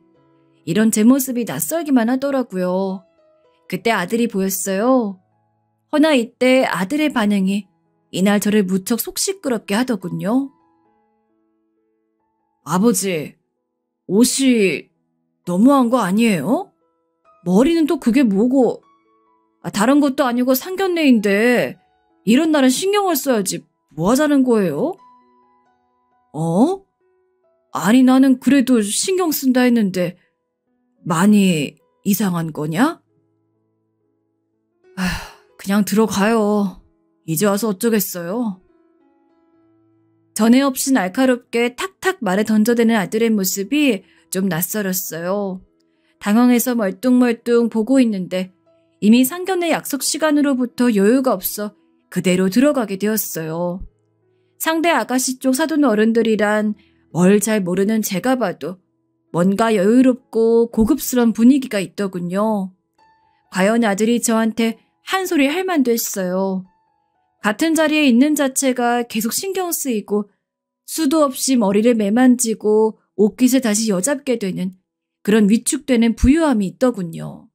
이런 제 모습이 낯설기만 하더라고요. 그때 아들이 보였어요. 허나 이때 아들의 반응이 이날 저를 무척 속 시끄럽게 하더군요. 아버지, 옷이 너무한 거 아니에요? 머리는 또 그게 뭐고, 다른 것도 아니고 상견례인데 이런 날은 신경을 써야지 뭐 하자는 거예요? 아니 나는 그래도 신경 쓴다 했는데 많이 이상한 거냐? 그냥 들어가요. 이제 와서 어쩌겠어요. 전에 없이 날카롭게 탁탁 말을 던져대는 아들의 모습이 좀 낯설었어요. 당황해서 멀뚱멀뚱 보고 있는데 이미 상견례 약속 시간으로부터 여유가 없어 그대로 들어가게 되었어요. 상대 아가씨 쪽 사돈 어른들이란 뭘 잘 모르는 제가 봐도 뭔가 여유롭고 고급스러운 분위기가 있더군요. 과연 아들이 저한테 한 소리 할 만도 했어요. 같은 자리에 있는 자체가 계속 신경 쓰이고 수도 없이 머리를 매만지고 옷깃을 다시 여잡게 되는 그런 위축되는 부유함이 있더군요.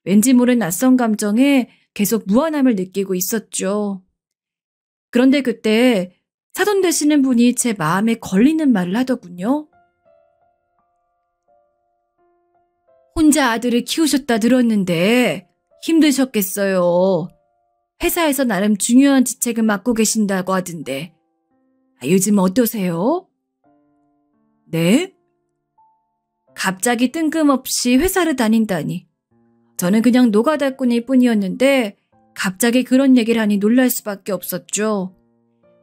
왠지 모른 낯선 감정에 계속 무한함을 느끼고 있었죠. 그런데 그때 사돈 되시는 분이 제 마음에 걸리는 말을 하더군요. 혼자 아들을 키우셨다 들었는데 힘드셨겠어요. 회사에서 나름 중요한 직책을 맡고 계신다고 하던데 요즘 어떠세요? 네? 갑자기 뜬금없이 회사를 다닌다니. 저는 그냥 노가다꾼일 뿐이었는데 갑자기 그런 얘기를 하니 놀랄 수밖에 없었죠.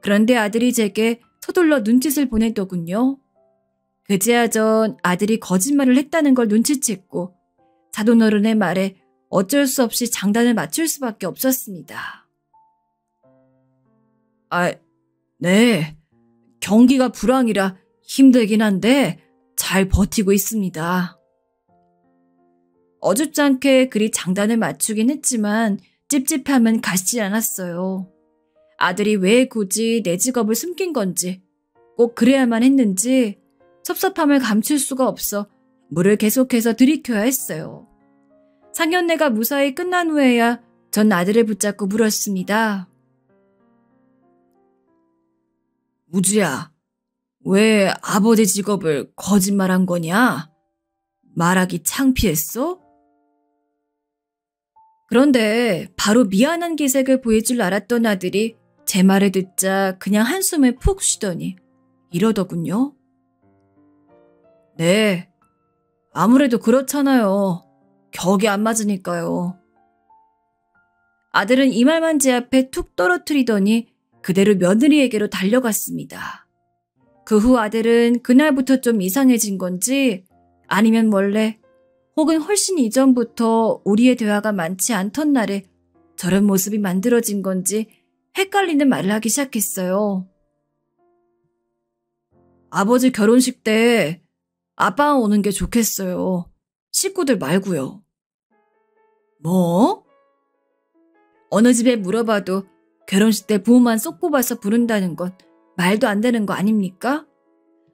그런데 아들이 제게 서둘러 눈짓을 보내더군요. 그제야 전 아들이 거짓말을 했다는 걸 눈치챘고 사돈어른의 말에 어쩔 수 없이 장단을 맞출 수밖에 없었습니다. 네. 경기가 불황이라 힘들긴 한데 잘 버티고 있습니다. 어줍잖게 그리 장단을 맞추긴 했지만 찝찝함은 가시지 않았어요. 아들이 왜 굳이 내 직업을 숨긴 건지, 꼭 그래야만 했는지 섭섭함을 감출 수가 없어 물을 계속해서 들이켜야 했어요. 상견례가 무사히 끝난 후에야 전 아들을 붙잡고 물었습니다. 우주야, 왜 아버지 직업을 거짓말한 거냐? 말하기 창피했어? 그런데 바로 미안한 기색을 보일 줄 알았던 아들이 제 말을 듣자 그냥 한숨을 푹 쉬더니 이러더군요. 네, 아무래도 그렇잖아요. 격이 안 맞으니까요. 아들은 이 말만 제 앞에 툭 떨어뜨리더니 그대로 며느리에게로 달려갔습니다. 그 후 아들은 그날부터 좀 이상해진 건지 아니면 원래 혹은 훨씬 이전부터 우리의 대화가 많지 않던 날에 저런 모습이 만들어진 건지 헷갈리는 말을 하기 시작했어요. 아버지 결혼식 때 아빠가 오는 게 좋겠어요. 식구들 말고요. 뭐? 어느 집에 물어봐도 결혼식 때 부모만 쏙 뽑아서 부른다는 건 말도 안 되는 거 아닙니까?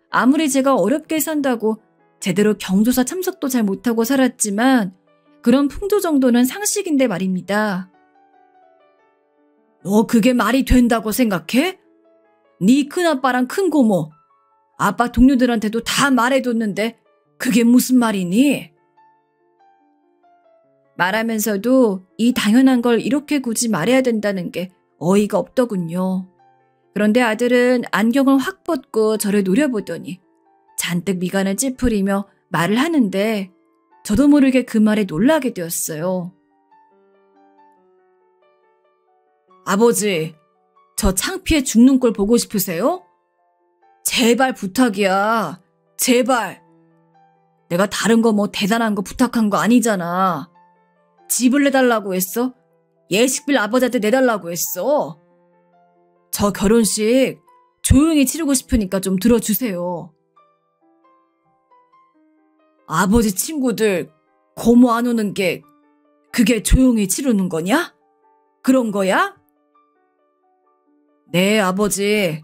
아무리 제가 어렵게 산다고 제대로 경조사 참석도 잘 못하고 살았지만 그런 풍조 정도는 상식인데 말입니다. 너 그게 말이 된다고 생각해? 네 큰아빠랑 큰고모, 아빠 동료들한테도 다 말해뒀는데 그게 무슨 말이니? 말하면서도 이 당연한 걸 이렇게 굳이 말해야 된다는 게 어이가 없더군요. 그런데 아들은 안경을 확 벗고 저를 노려보더니 잔뜩 미간을 찌푸리며 말을 하는데 저도 모르게 그 말에 놀라게 되었어요. 아버지, 저 창피해 죽는 꼴 보고 싶으세요? 제발 부탁이야. 제발. 내가 다른 거 뭐 대단한 거 부탁한 거 아니잖아. 집을 내달라고 했어? 예식비를 아버지한테 내달라고 했어? 저 결혼식 조용히 치르고 싶으니까 좀 들어주세요. 아버지 친구들 고모 안 오는 게 그게 조용히 치르는 거냐? 그런 거야? 네, 아버지.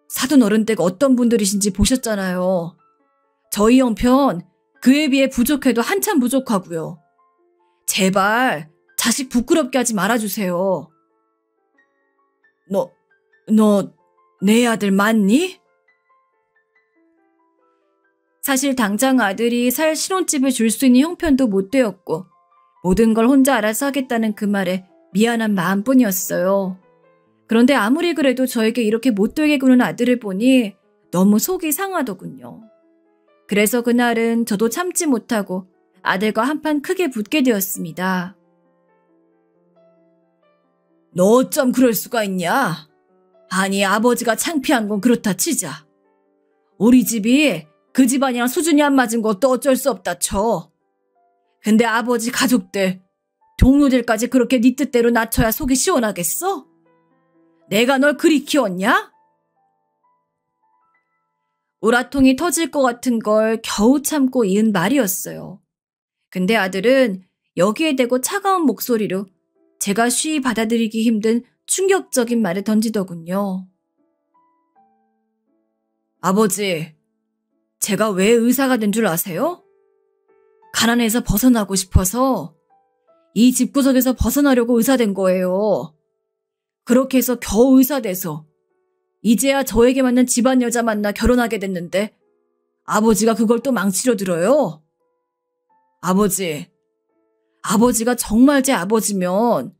사돈 어른 댁 어떤 분들이신지 보셨잖아요. 저희 형편 그에 비해 부족해도 한참 부족하고요. 제발 자식 부끄럽게 하지 말아주세요. 너 내 아들 맞니? 사실 당장 아들이 살 신혼집을 줄 수 있는 형편도 못 되었고 모든 걸 혼자 알아서 하겠다는 그 말에 미안한 마음뿐이었어요. 그런데 아무리 그래도 저에게 이렇게 못되게 구는 아들을 보니 너무 속이 상하더군요. 그래서 그날은 저도 참지 못하고 아들과 한판 크게 붙게 되었습니다. 너 어쩜 그럴 수가 있냐? 아니, 아버지가 창피한 건 그렇다 치자. 우리 집이 그 집안이랑 수준이 안 맞은 것도 어쩔 수 없다 쳐. 근데 아버지 가족들 동료들까지 그렇게 네 뜻대로 낮춰야 속이 시원하겠어? 내가 널 그리 키웠냐? 우라통이 터질 것 같은 걸 겨우 참고 이은 말이었어요. 근데 아들은 여기에 대고 차가운 목소리로 제가 쉬이 받아들이기 힘든 충격적인 말을 던지더군요. 아버지, 제가 왜 의사가 된 줄 아세요? 가난에서 벗어나고 싶어서 이 집구석에서 벗어나려고 의사 된 거예요. 그렇게 해서 겨우 의사 돼서 이제야 저에게 맞는 집안 여자 만나 결혼하게 됐는데 아버지가 그걸 또 망치려 들어요. 아버지가 정말 제 아버지면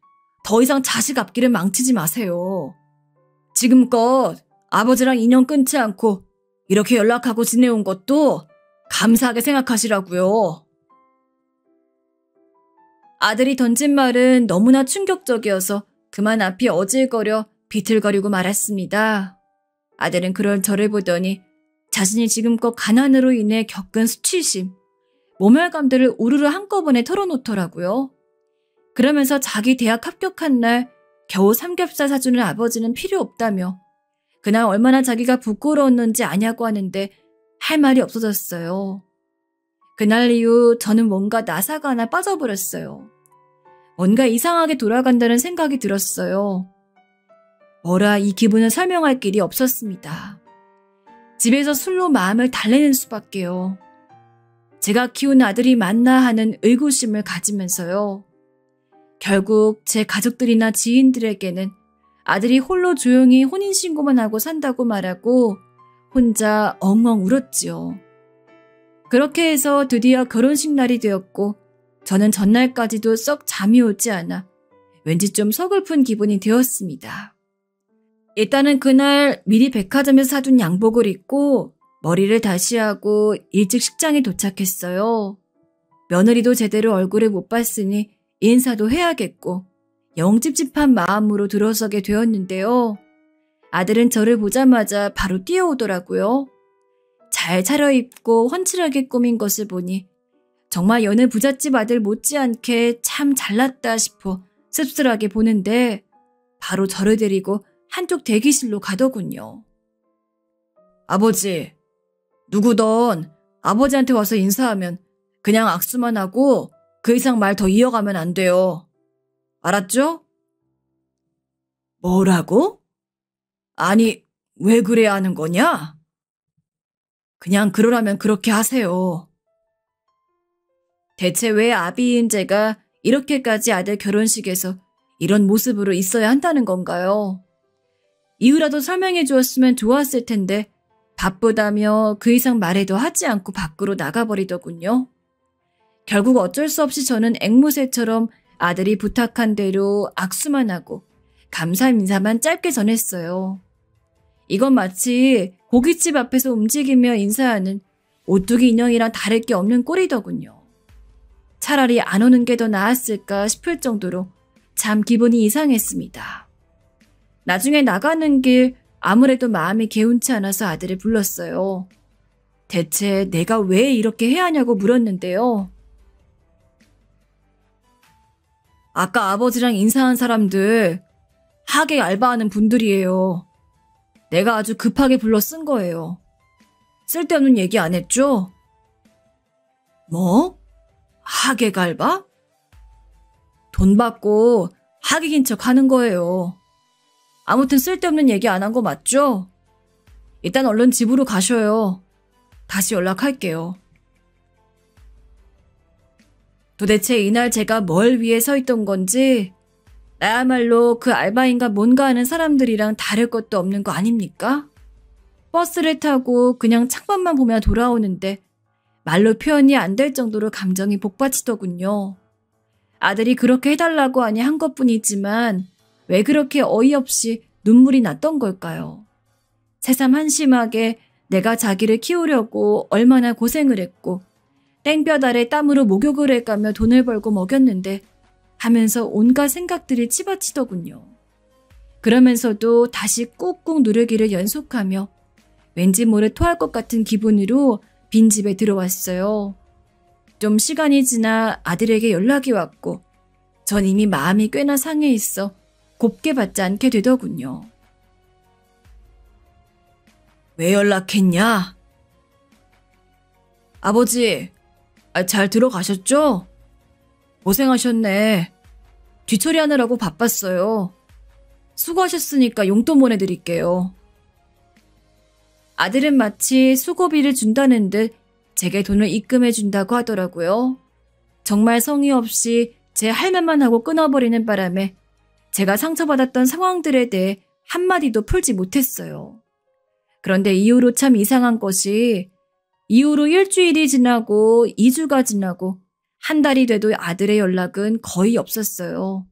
더 이상 자식 앞길을 망치지 마세요. 지금껏 아버지랑 인연 끊지 않고 이렇게 연락하고 지내온 것도 감사하게 생각하시라고요. 아들이 던진 말은 너무나 충격적이어서 그만 앞이 어질거려 비틀거리고 말았습니다. 아들은 그런 저를 보더니 자신이 지금껏 가난으로 인해 겪은 수치심, 모멸감들을 우르르 한꺼번에 털어놓더라고요. 그러면서 자기 대학 합격한 날 겨우 삼겹살 사주는 아버지는 필요 없다며 그날 얼마나 자기가 부끄러웠는지 아냐고 하는데 할 말이 없어졌어요. 그날 이후 저는 뭔가 나사가 하나 빠져버렸어요. 뭔가 이상하게 돌아간다는 생각이 들었어요. 뭐라 이 기분을 설명할 길이 없었습니다. 집에서 술로 마음을 달래는 수밖에요. 제가 키운 아들이 맞나 하는 의구심을 가지면서요. 결국 제 가족들이나 지인들에게는 아들이 홀로 조용히 혼인신고만 하고 산다고 말하고 혼자 엉엉 울었지요. 그렇게 해서 드디어 결혼식 날이 되었고 저는 전날까지도 썩 잠이 오지 않아 왠지 좀 서글픈 기분이 되었습니다. 일단은 그날 미리 백화점에서 사둔 양복을 입고 머리를 다시 하고 일찍 식장에 도착했어요. 며느리도 제대로 얼굴을 못 봤으니 인사도 해야겠고 영 찝찝한 마음으로 들어서게 되었는데요. 아들은 저를 보자마자 바로 뛰어오더라고요. 잘 차려입고 훤칠하게 꾸민 것을 보니 정말 여느 부잣집 아들 못지않게 참 잘났다 싶어 씁쓸하게 보는데 바로 저를 데리고 한쪽 대기실로 가더군요. 아버지, 누구던 아버지한테 와서 인사하면 그냥 악수만 하고 그 이상 말 더 이어가면 안 돼요. 알았죠? 뭐라고? 아니, 왜 그래야 하는 거냐? 그냥 그러라면 그렇게 하세요. 대체 왜 아비인 제가 이렇게까지 아들 결혼식에서 이런 모습으로 있어야 한다는 건가요? 이유라도 설명해 주었으면 좋았을 텐데 바쁘다며 그 이상 말해도 하지 않고 밖으로 나가버리더군요. 결국 어쩔 수 없이 저는 앵무새처럼 아들이 부탁한 대로 악수만 하고 감사 인사만 짧게 전했어요. 이건 마치 고깃집 앞에서 움직이며 인사하는 오뚜기 인형이랑 다를 게 없는 꼴이더군요. 차라리 안 오는 게 더 나았을까 싶을 정도로 참 기분이 이상했습니다. 나중에 나가는 길 아무래도 마음이 개운치 않아서 아들을 불렀어요. 대체 내가 왜 이렇게 해야 하냐고 물었는데요. 아까 아버지랑 인사한 사람들 하객 알바하는 분들이에요. 내가 아주 급하게 불러 쓴 거예요. 쓸데없는 얘기 안 했죠? 뭐? 하객 알바? 돈 받고 하객인 척 하는 거예요. 아무튼 쓸데없는 얘기 안 한 거 맞죠? 일단 얼른 집으로 가셔요. 다시 연락할게요. 도대체 이날 제가 뭘 위해 서 있던 건지 나야말로 그 알바인가 뭔가 하는 사람들이랑 다를 것도 없는 거 아닙니까? 버스를 타고 그냥 창밖만 보며 돌아오는데 말로 표현이 안 될 정도로 감정이 복받치더군요. 아들이 그렇게 해달라고 하니 한 것뿐이지만 왜 그렇게 어이없이 눈물이 났던 걸까요? 새삼 한심하게 내가 자기를 키우려고 얼마나 고생을 했고 땡볕 아래 땀으로 목욕을 해가며 돈을 벌고 먹였는데 하면서 온갖 생각들이 치받치더군요. 그러면서도 다시 꾹꾹 누르기를 연속하며 왠지 모레 토할 것 같은 기분으로 빈집에 들어왔어요. 좀 시간이 지나 아들에게 연락이 왔고 전 이미 마음이 꽤나 상해 있어 곱게 받지 않게 되더군요. 왜 연락했냐? 아버지, 잘 들어가셨죠? 고생하셨네. 뒤처리하느라고 바빴어요. 수고하셨으니까 용돈 보내드릴게요. 아들은 마치 수고비를 준다는 듯 제게 돈을 입금해 준다고 하더라고요. 정말 성의 없이 제 할 말만 하고 끊어버리는 바람에 제가 상처받았던 상황들에 대해 한마디도 풀지 못했어요. 그런데 이후로 참 이상한 것이 이후로 일주일이 지나고 2주가 지나고 한 달이 돼도 아들의 연락은 거의 없었어요.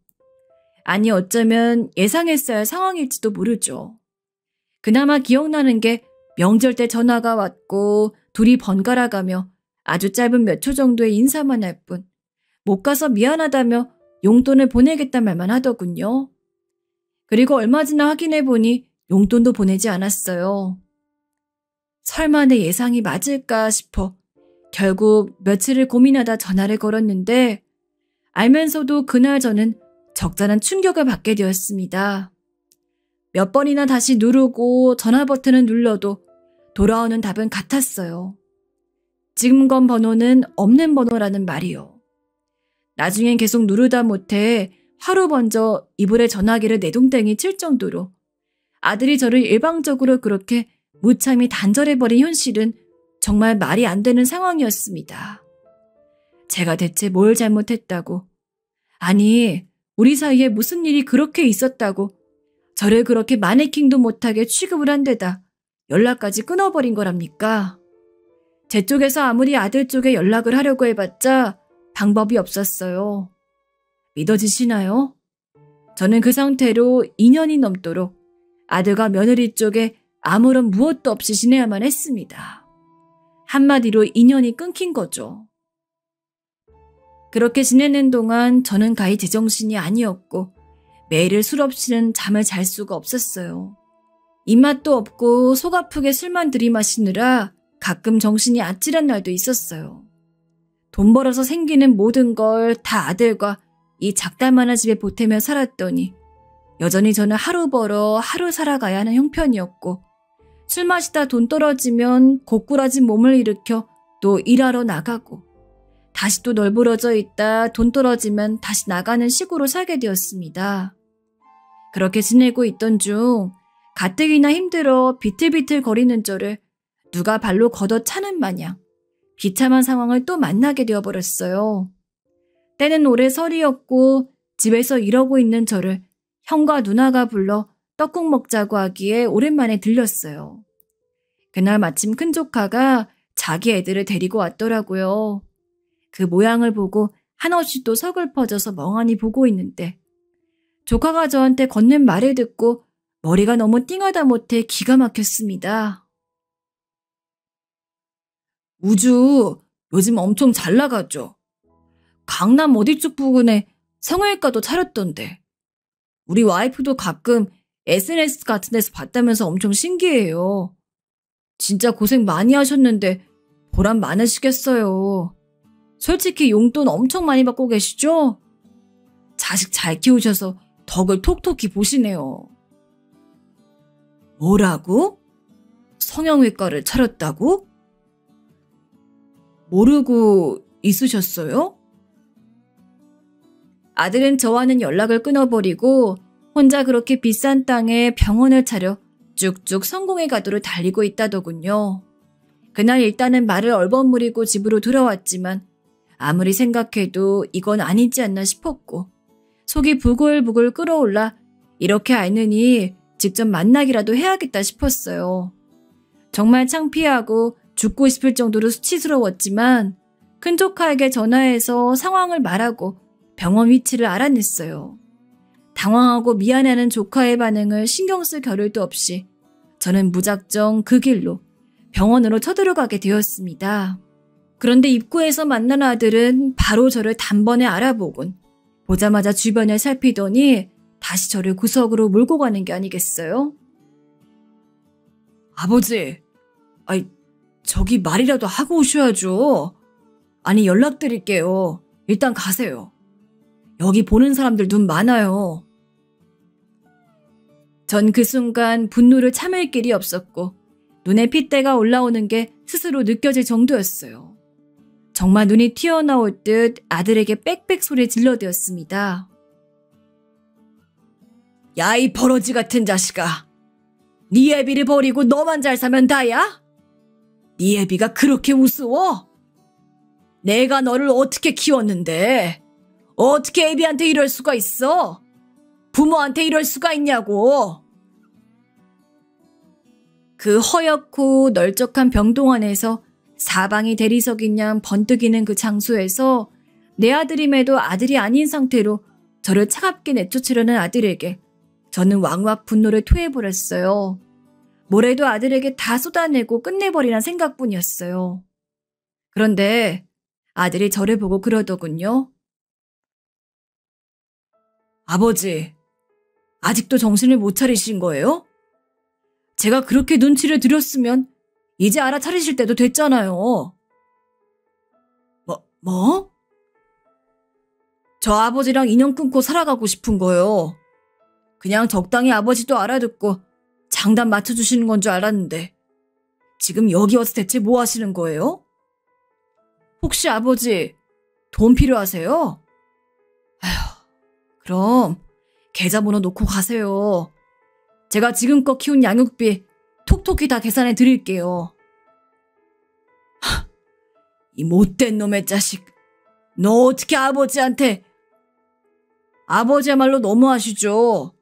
아니 어쩌면 예상했어야 할 상황일지도 모르죠. 그나마 기억나는 게 명절 때 전화가 왔고 둘이 번갈아가며 아주 짧은 몇 초 정도의 인사만 할 뿐 못 가서 미안하다며 용돈을 보내겠단 말만 하더군요. 그리고 얼마 지나 확인해보니 용돈도 보내지 않았어요. 설마 내 예상이 맞을까 싶어 결국 며칠을 고민하다 전화를 걸었는데 알면서도 그날 저는 적잖은 충격을 받게 되었습니다. 몇 번이나 다시 누르고 전화 버튼을 눌러도 돌아오는 답은 같았어요. 지금 건 번호는 없는 번호라는 말이요. 나중엔 계속 누르다 못해 하루 먼저 이불에 전화기를 내동댕이 칠 정도로 아들이 저를 일방적으로 그렇게 무참히 단절해버린 현실은 정말 말이 안 되는 상황이었습니다. 제가 대체 뭘 잘못했다고, 아니 우리 사이에 무슨 일이 그렇게 있었다고 저를 그렇게 마네킹도 못하게 취급을 한 데다 연락까지 끊어버린 거랍니까? 제 쪽에서 아무리 아들 쪽에 연락을 하려고 해봤자 방법이 없었어요. 믿어지시나요? 저는 그 상태로 2년이 넘도록 아들과 며느리 쪽에 아무런 무엇도 없이 지내야만 했습니다. 한마디로 인연이 끊긴 거죠. 그렇게 지내는 동안 저는 가히 제정신이 아니었고 매일 술 없이는 잠을 잘 수가 없었어요. 입맛도 없고 속 아프게 술만 들이마시느라 가끔 정신이 아찔한 날도 있었어요. 돈 벌어서 생기는 모든 걸 다 아들과 이 작달만한 집에 보태며 살았더니 여전히 저는 하루 벌어 하루 살아가야 하는 형편이었고 술 마시다 돈 떨어지면 고꾸라진 몸을 일으켜 또 일하러 나가고 다시 또 널브러져 있다 돈 떨어지면 다시 나가는 식으로 살게 되었습니다. 그렇게 지내고 있던 중 가뜩이나 힘들어 비틀비틀 거리는 저를 누가 발로 걷어차는 마냥 비참한 상황을 또 만나게 되어버렸어요. 때는 올해 설이었고 집에서 이러고 있는 저를 형과 누나가 불러 떡국 먹자고 하기에 오랜만에 들렸어요. 그날 마침 큰 조카가 자기 애들을 데리고 왔더라고요. 그 모양을 보고 한없이 또 서글퍼져서 멍하니 보고 있는데 조카가 저한테 건넨 말을 듣고 머리가 너무 띵하다 못해 기가 막혔습니다. 우주 요즘 엄청 잘 나가죠. 강남 어디 쪽 부근에 성형외과도 차렸던데. 우리 와이프도 가끔 SNS 같은 데서 봤다면서 엄청 신기해요. 진짜 고생 많이 하셨는데 보람 많으시겠어요. 솔직히 용돈 엄청 많이 받고 계시죠? 자식 잘 키우셔서 덕을 톡톡히 보시네요. 뭐라고? 성형외과를 차렸다고? 모르고 있으셨어요? 아들은 저와는 연락을 끊어버리고 혼자 그렇게 비싼 땅에 병원을 차려 쭉쭉 성공의 가도를 달리고 있다더군요. 그날 일단은 말을 얼버무리고 집으로 돌아왔지만 아무리 생각해도 이건 아니지 않나 싶었고 속이 부글부글 끓어올라 이렇게 알느니 직접 만나기라도 해야겠다 싶었어요. 정말 창피하고 죽고 싶을 정도로 수치스러웠지만 큰 조카에게 전화해서 상황을 말하고 병원 위치를 알아냈어요. 당황하고 미안해하는 조카의 반응을 신경 쓸 겨를도 없이 저는 무작정 그 길로 병원으로 쳐들어가게 되었습니다. 그런데 입구에서 만난 아들은 바로 저를 단번에 알아보곤 보자마자 주변을 살피더니 다시 저를 구석으로 몰고 가는 게 아니겠어요? 아버지, 저기 말이라도 하고 오셔야죠. 아니 연락드릴게요. 일단 가세요. 여기 보는 사람들 눈 많아요. 전 그 순간 분노를 참을 길이 없었고 눈에 핏대가 올라오는 게 스스로 느껴질 정도였어요. 정말 눈이 튀어나올 듯 아들에게 빽빽 소리 질러대었습니다. 야, 이 버러지 같은 자식아. 네 애비를 버리고 너만 잘 사면 다야? 네 애비가 그렇게 우스워? 내가 너를 어떻게 키웠는데? 어떻게 애비한테 이럴 수가 있어? 부모한테 이럴 수가 있냐고. 그 허옇고 널쩍한 병동 안에서 사방이 대리석인 양 번뜩이는 그 장소에서 내 아들임에도 아들이 아닌 상태로 저를 차갑게 내쫓으려는 아들에게 저는 왕왕 분노를 토해버렸어요. 뭐래도 아들에게 다 쏟아내고 끝내버리란 생각뿐이었어요. 그런데 아들이 저를 보고 그러더군요. 아버지, 아직도 정신을 못 차리신 거예요? 제가 그렇게 눈치를 드렸으면 이제 알아차리실 때도 됐잖아요. 뭐? 저 아버지랑 인연 끊고 살아가고 싶은 거요. 그냥 적당히 아버지도 알아듣고 장단 맞춰주시는 건 줄 알았는데 지금 여기 와서 대체 뭐 하시는 거예요? 혹시 아버지 돈 필요하세요? 아휴, 그럼 계좌번호 놓고 가세요. 제가 지금껏 키운 양육비 톡톡히 다 계산해 드릴게요. 이 못된 놈의 자식. 너 어떻게 아버지한테. 아버지야말로 너무하시죠.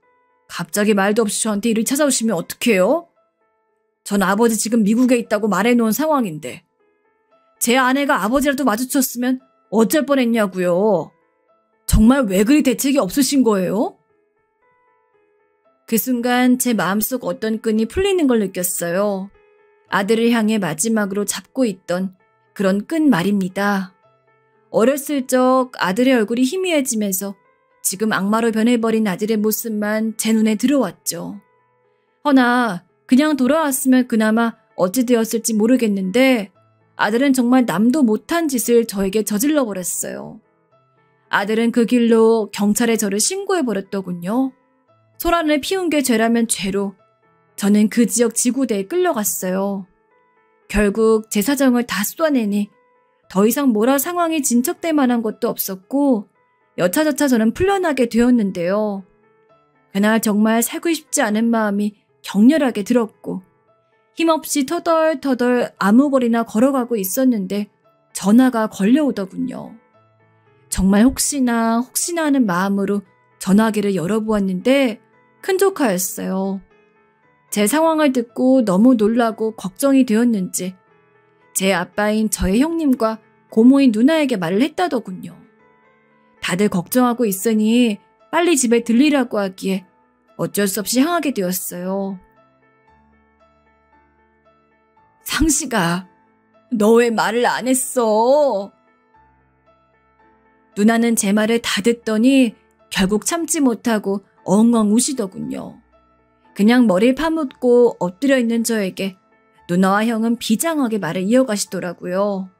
갑자기 말도 없이 저한테 일을 찾아오시면 어떡해요? 전 아버지 지금 미국에 있다고 말해놓은 상황인데 제 아내가 아버지라도 마주쳤으면 어쩔 뻔했냐고요. 정말 왜 그리 대책이 없으신 거예요? 그 순간 제 마음속 어떤 끈이 풀리는 걸 느꼈어요. 아들을 향해 마지막으로 잡고 있던 그런 끈 말입니다. 어렸을 적 아들의 얼굴이 희미해지면서 지금 악마로 변해버린 아들의 모습만 제 눈에 들어왔죠. 허나 그냥 돌아왔으면 그나마 어찌 되었을지 모르겠는데 아들은 정말 남도 못한 짓을 저에게 저질러버렸어요. 아들은 그 길로 경찰에 저를 신고해버렸더군요. 소란을 피운 게 죄라면 죄로 저는 그 지역 지구대에 끌려갔어요. 결국 제 사정을 다 쏟아내니 더 이상 뭐라 상황이 진척될 만한 것도 없었고 여차저차 저는 풀려나게 되었는데요. 그날 정말 살고 싶지 않은 마음이 격렬하게 들었고 힘없이 터덜터덜 아무 거리나 걸어가고 있었는데 전화가 걸려오더군요. 정말 혹시나 하는 마음으로 전화기를 열어보았는데 큰 조카였어요. 제 상황을 듣고 너무 놀라고 걱정이 되었는지 제 아빠인 저의 형님과 고모인 누나에게 말을 했다더군요. 다들 걱정하고 있으니 빨리 집에 들리라고 하기에 어쩔 수 없이 향하게 되었어요. 상식아, 너 왜 말을 안 했어? 누나는 제 말을 다 듣더니 결국 참지 못하고 엉엉 우시더군요. 그냥 머리를 파묻고 엎드려 있는 저에게 누나와 형은 비장하게 말을 이어가시더라고요.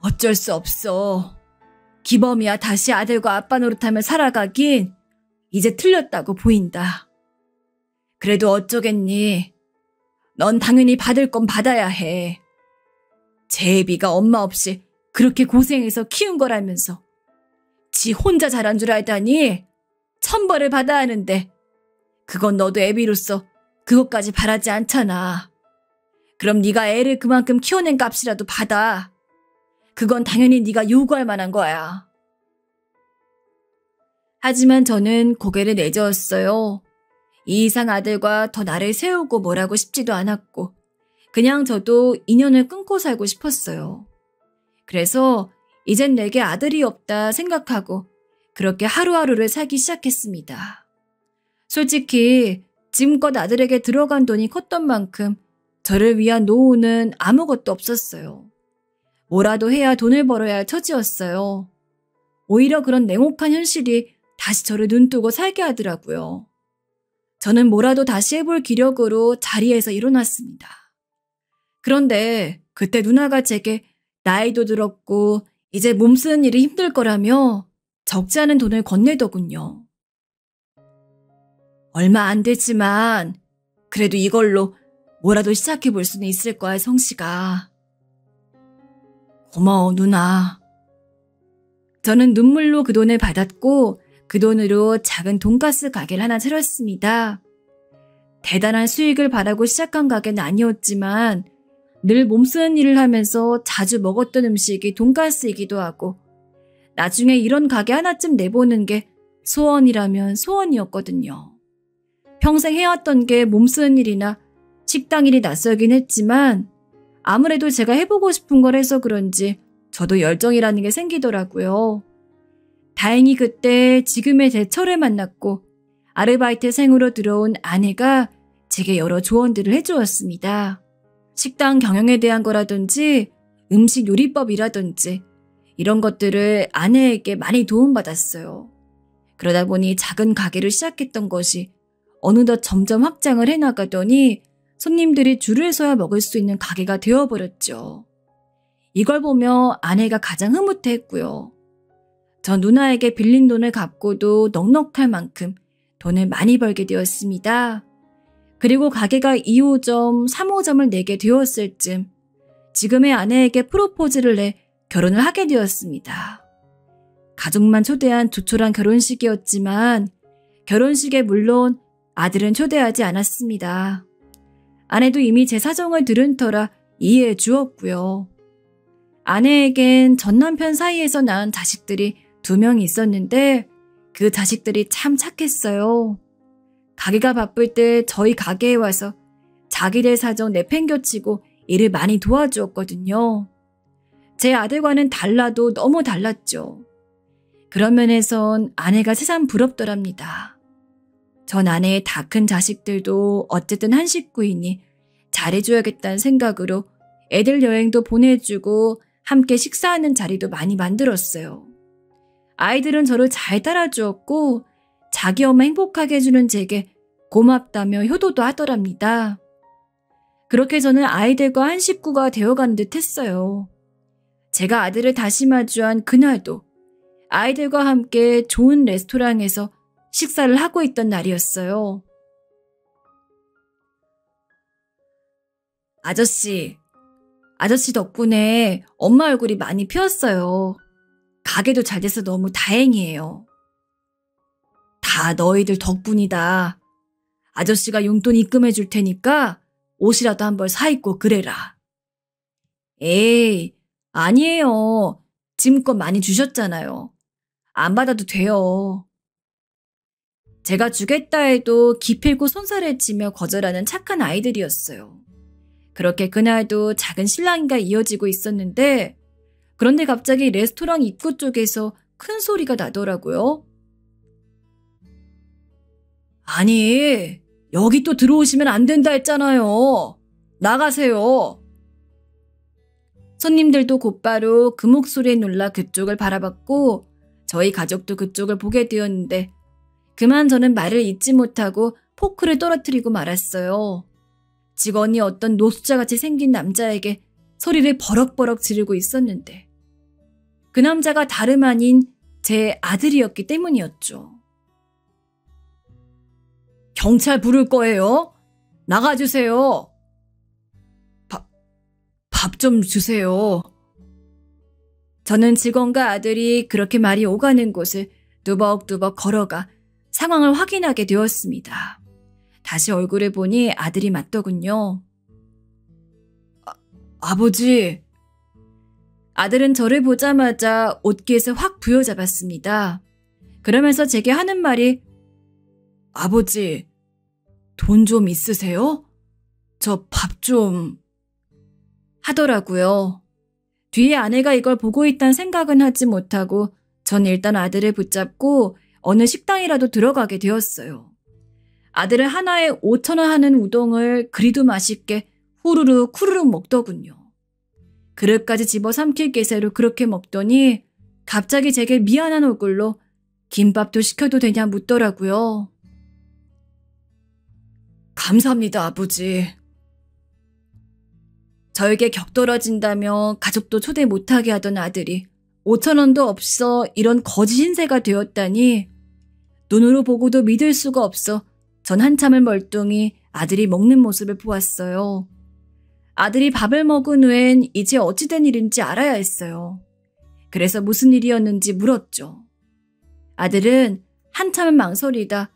어쩔 수 없어. 기범이야 다시 아들과 아빠 노릇하며 살아가긴 이제 틀렸다고 보인다. 그래도 어쩌겠니? 넌 당연히 받을 건 받아야 해. 제비가 엄마 없이 그렇게 고생해서 키운 거라면서 지 혼자 자란 줄 알다니 천벌을 받아야 하는데 그건 너도 애비로서 그것까지 바라지 않잖아. 그럼 네가 애를 그만큼 키워낸 값이라도 받아. 그건 당연히 네가 요구할 만한 거야. 하지만 저는 고개를 내저었어요. 이 이상 아들과 더 나를 세우고 뭐라고 싶지도 않았고 그냥 저도 인연을 끊고 살고 싶었어요. 그래서 이젠 내게 아들이 없다 생각하고 그렇게 하루하루를 살기 시작했습니다. 솔직히 지금껏 아들에게 들어간 돈이 컸던 만큼 저를 위한 노후는 아무것도 없었어요. 뭐라도 해야 돈을 벌어야 할 처지였어요. 오히려 그런 냉혹한 현실이 다시 저를 눈뜨고 살게 하더라고요. 저는 뭐라도 다시 해볼 기력으로 자리에서 일어났습니다. 그런데 그때 누나가 제게 나이도 들었고 이제 몸 쓰는 일이 힘들 거라며 적지 않은 돈을 건네더군요. 얼마 안 됐지만 그래도 이걸로 뭐라도 시작해 볼 수는 있을 거야, 성씨가. 고마워, 누나. 저는 눈물로 그 돈을 받았고 그 돈으로 작은 돈가스 가게를 하나 차렸습니다. 대단한 수익을 바라고 시작한 가게는 아니었지만 늘 몸쓰는 일을 하면서 자주 먹었던 음식이 돈가스이기도 하고 나중에 이런 가게 하나쯤 내보는 게 소원이라면 소원이었거든요. 평생 해왔던 게 몸쓰는 일이나 식당 일이 낯설긴 했지만 아무래도 제가 해보고 싶은 걸 해서 그런지 저도 열정이라는 게 생기더라고요. 다행히 그때 지금의 제 철을 만났고 아르바이트생으로 들어온 아내가 제게 여러 조언들을 해주었습니다. 식당 경영에 대한 거라든지 음식 요리법이라든지 이런 것들을 아내에게 많이 도움받았어요. 그러다 보니 작은 가게를 시작했던 것이 어느덧 점점 확장을 해나가더니 손님들이 줄을 서야 먹을 수 있는 가게가 되어버렸죠. 이걸 보며 아내가 가장 흐뭇해했고요. 전 누나에게 빌린 돈을 갚고도 넉넉할 만큼 돈을 많이 벌게 되었습니다. 그리고 가게가 2호점, 3호점을 내게 되었을 즈음 지금의 아내에게 프로포즈를 내 결혼을 하게 되었습니다. 가족만 초대한 조촐한 결혼식이었지만 결혼식에 물론 아들은 초대하지 않았습니다. 아내도 이미 제 사정을 들은 터라 이해해 주었고요. 아내에겐 전 남편 사이에서 낳은 자식들이 2명이 있었는데 그 자식들이 참 착했어요. 가게가 바쁠 때 저희 가게에 와서 자기들 사정 내팽겨치고 일을 많이 도와주었거든요. 제 아들과는 달라도 너무 달랐죠. 그런 면에선 아내가 새삼 부럽더랍니다. 전 아내의 다 큰 자식들도 어쨌든 한 식구이니 잘해줘야겠다는 생각으로 애들 여행도 보내주고 함께 식사하는 자리도 많이 만들었어요. 아이들은 저를 잘 따라주었고 자기 엄마 행복하게 해주는 제게 고맙다며 효도도 하더랍니다. 그렇게 저는 아이들과 한 식구가 되어가는 듯 했어요. 제가 아들을 다시 마주한 그날도 아이들과 함께 좋은 레스토랑에서 식사를 하고 있던 날이었어요. 아저씨 덕분에 엄마 얼굴이 많이 피었어요. 가게도 잘 돼서 너무 다행이에요. 다 너희들 덕분이다. 아저씨가 용돈 입금해 줄 테니까 옷이라도 한 벌 사입고 그래라. 에이, 아니에요. 지금껏 많이 주셨잖아요. 안 받아도 돼요. 제가 주겠다 해도 기필코 손살을 치며 거절하는 착한 아이들이었어요. 그렇게 그날도 작은 실랑이가 이어지고 있었는데 그런데 갑자기 레스토랑 입구 쪽에서 큰 소리가 나더라고요. 아니, 여기 또 들어오시면 안 된다 했잖아요. 나가세요. 손님들도 곧바로 그 목소리에 놀라 그쪽을 바라봤고 저희 가족도 그쪽을 보게 되었는데 그만 저는 말을 잇지 못하고 포크를 떨어뜨리고 말았어요. 직원이 어떤 노숙자같이 생긴 남자에게 소리를 버럭버럭 지르고 있었는데 그 남자가 다름 아닌 제 아들이었기 때문이었죠. 경찰 부를 거예요? 나가주세요. 밥 좀 주세요. 저는 직원과 아들이 그렇게 말이 오가는 곳을 두벅두벅 걸어가 상황을 확인하게 되었습니다. 다시 얼굴을 보니 아들이 맞더군요. 아버지. 아들은 저를 보자마자 옷깃을 확 부여잡았습니다. 그러면서 제게 하는 말이 아버지, 돈 좀 있으세요? 저 밥 좀... 하더라고요. 뒤에 아내가 이걸 보고 있다는 생각은 하지 못하고 전 일단 아들을 붙잡고 어느 식당이라도 들어가게 되었어요. 아들은 하나에 5,000원 하는 우동을 그리도 맛있게 후루룩 후루룩 먹더군요. 그릇까지 집어 삼킬 기세로 그렇게 먹더니 갑자기 제게 미안한 얼굴로 김밥도 시켜도 되냐 묻더라고요. 감사합니다, 아버지. 저에게 격떨어진다며 가족도 초대 못하게 하던 아들이 5천 원도 없어 이런 거지 신세가 되었다니. 눈으로 보고도 믿을 수가 없어 전 한참을 멀뚱히 아들이 먹는 모습을 보았어요. 아들이 밥을 먹은 후엔 이제 어찌된 일인지 알아야 했어요. 그래서 무슨 일이었는지 물었죠. 아들은 한참을 망설이다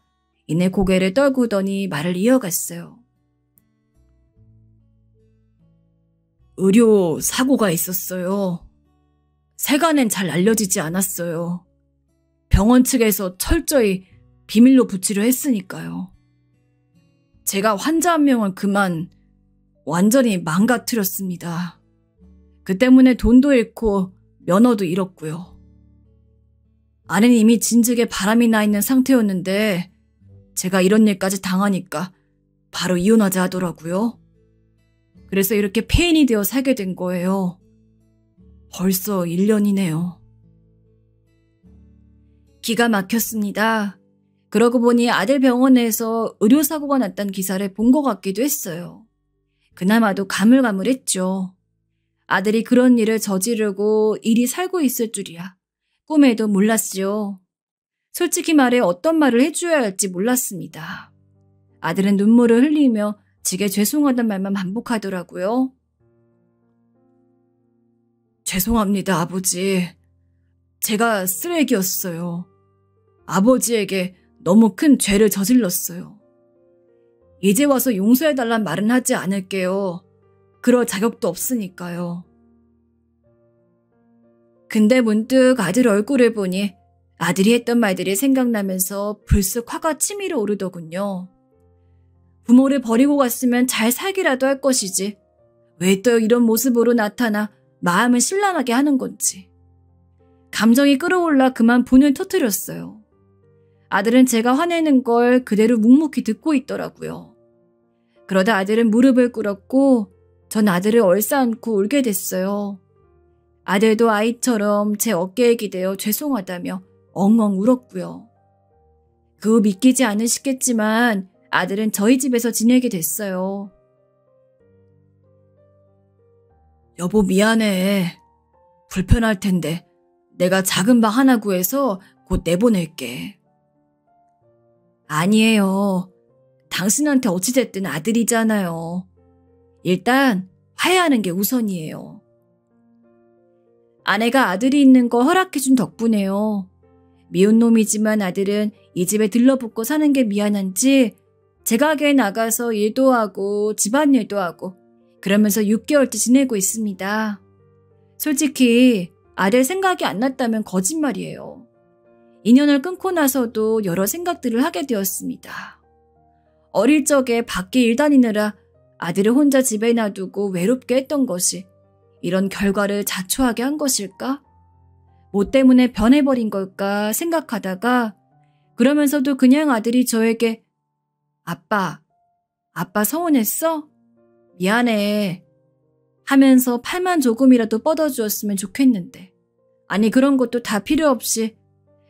이내 고개를 떨구더니 말을 이어갔어요. 의료 사고가 있었어요. 세간엔 잘 알려지지 않았어요. 병원 측에서 철저히 비밀로 붙이려 했으니까요. 제가 환자 한 명을 그만 완전히 망가뜨렸습니다. 그 때문에 돈도 잃고 면허도 잃었고요. 아내는 이미 진즉에 바람이 나 있는 상태였는데 제가 이런 일까지 당하니까 바로 이혼하자 하더라고요. 그래서 이렇게 폐인이 되어 살게 된 거예요. 벌써 1년이네요. 기가 막혔습니다. 그러고 보니 아들 병원에서 의료사고가 났다는 기사를 본 것 같기도 했어요. 그나마도 가물가물했죠. 아들이 그런 일을 저지르고 일이 살고 있을 줄이야 꿈에도 몰랐지요. 솔직히 말해 어떤 말을 해줘야 할지 몰랐습니다. 아들은 눈물을 흘리며 지게 죄송하단 말만 반복하더라고요. 죄송합니다, 아버지. 제가 쓰레기였어요. 아버지에게 너무 큰 죄를 저질렀어요. 이제 와서 용서해달란 말은 하지 않을게요. 그럴 자격도 없으니까요. 근데 문득 아들 얼굴을 보니 아들이 했던 말들이 생각나면서 불쑥 화가 치밀어 오르더군요. 부모를 버리고 갔으면 잘 살기라도 할 것이지 왜 또 이런 모습으로 나타나 마음을 신란하게 하는 건지. 감정이 끌어올라 그만 분을 터뜨렸어요. 아들은 제가 화내는 걸 그대로 묵묵히 듣고 있더라고요. 그러다 아들은 무릎을 꿇었고 전 아들을 얼싸안고 울게 됐어요. 아들도 아이처럼 제 어깨에 기대어 죄송하다며 엉엉 울었고요. 그 후 믿기지 않으시겠지만 아들은 저희 집에서 지내게 됐어요. 여보 미안해. 불편할 텐데 내가 작은 방 하나 구해서 곧 내보낼게. 아니에요. 당신한테 어찌됐든 아들이잖아요. 일단 화해하는 게 우선이에요. 아내가 아들이 있는 거 허락해준 덕분에요. 미운 놈이지만 아들은 이 집에 들러붙고 사는 게 미안한지 제 가게에 나가서 일도 하고 집안일도 하고 그러면서 6개월째 지내고 있습니다. 솔직히 아들 생각이 안 났다면 거짓말이에요. 인연을 끊고 나서도 여러 생각들을 하게 되었습니다. 어릴 적에 밖에 일 다니느라 아들을 혼자 집에 놔두고 외롭게 했던 것이 이런 결과를 자초하게 한 것일까? 뭐 때문에 변해버린 걸까 생각하다가 그러면서도 그냥 아들이 저에게 아빠 서운했어? 미안해 하면서 팔만 조금이라도 뻗어주었으면 좋겠는데 아니 그런 것도 다 필요 없이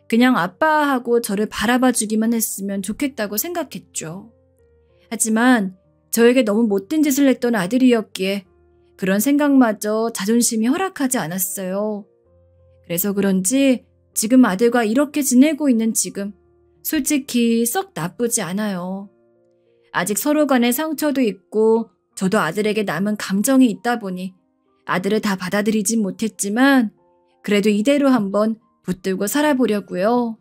그냥 아빠하고 저를 바라봐 주기만 했으면 좋겠다고 생각했죠. 하지만 저에게 너무 못된 짓을 했던 아들이었기에 그런 생각마저 자존심이 허락하지 않았어요. 그래서 그런지 지금 아들과 이렇게 지내고 있는 지금 솔직히 썩 나쁘지 않아요. 아직 서로 간의 상처도 있고 저도 아들에게 남은 감정이 있다 보니 아들을 다 받아들이진 못했지만 그래도 이대로 한번 붙들고 살아보려고요.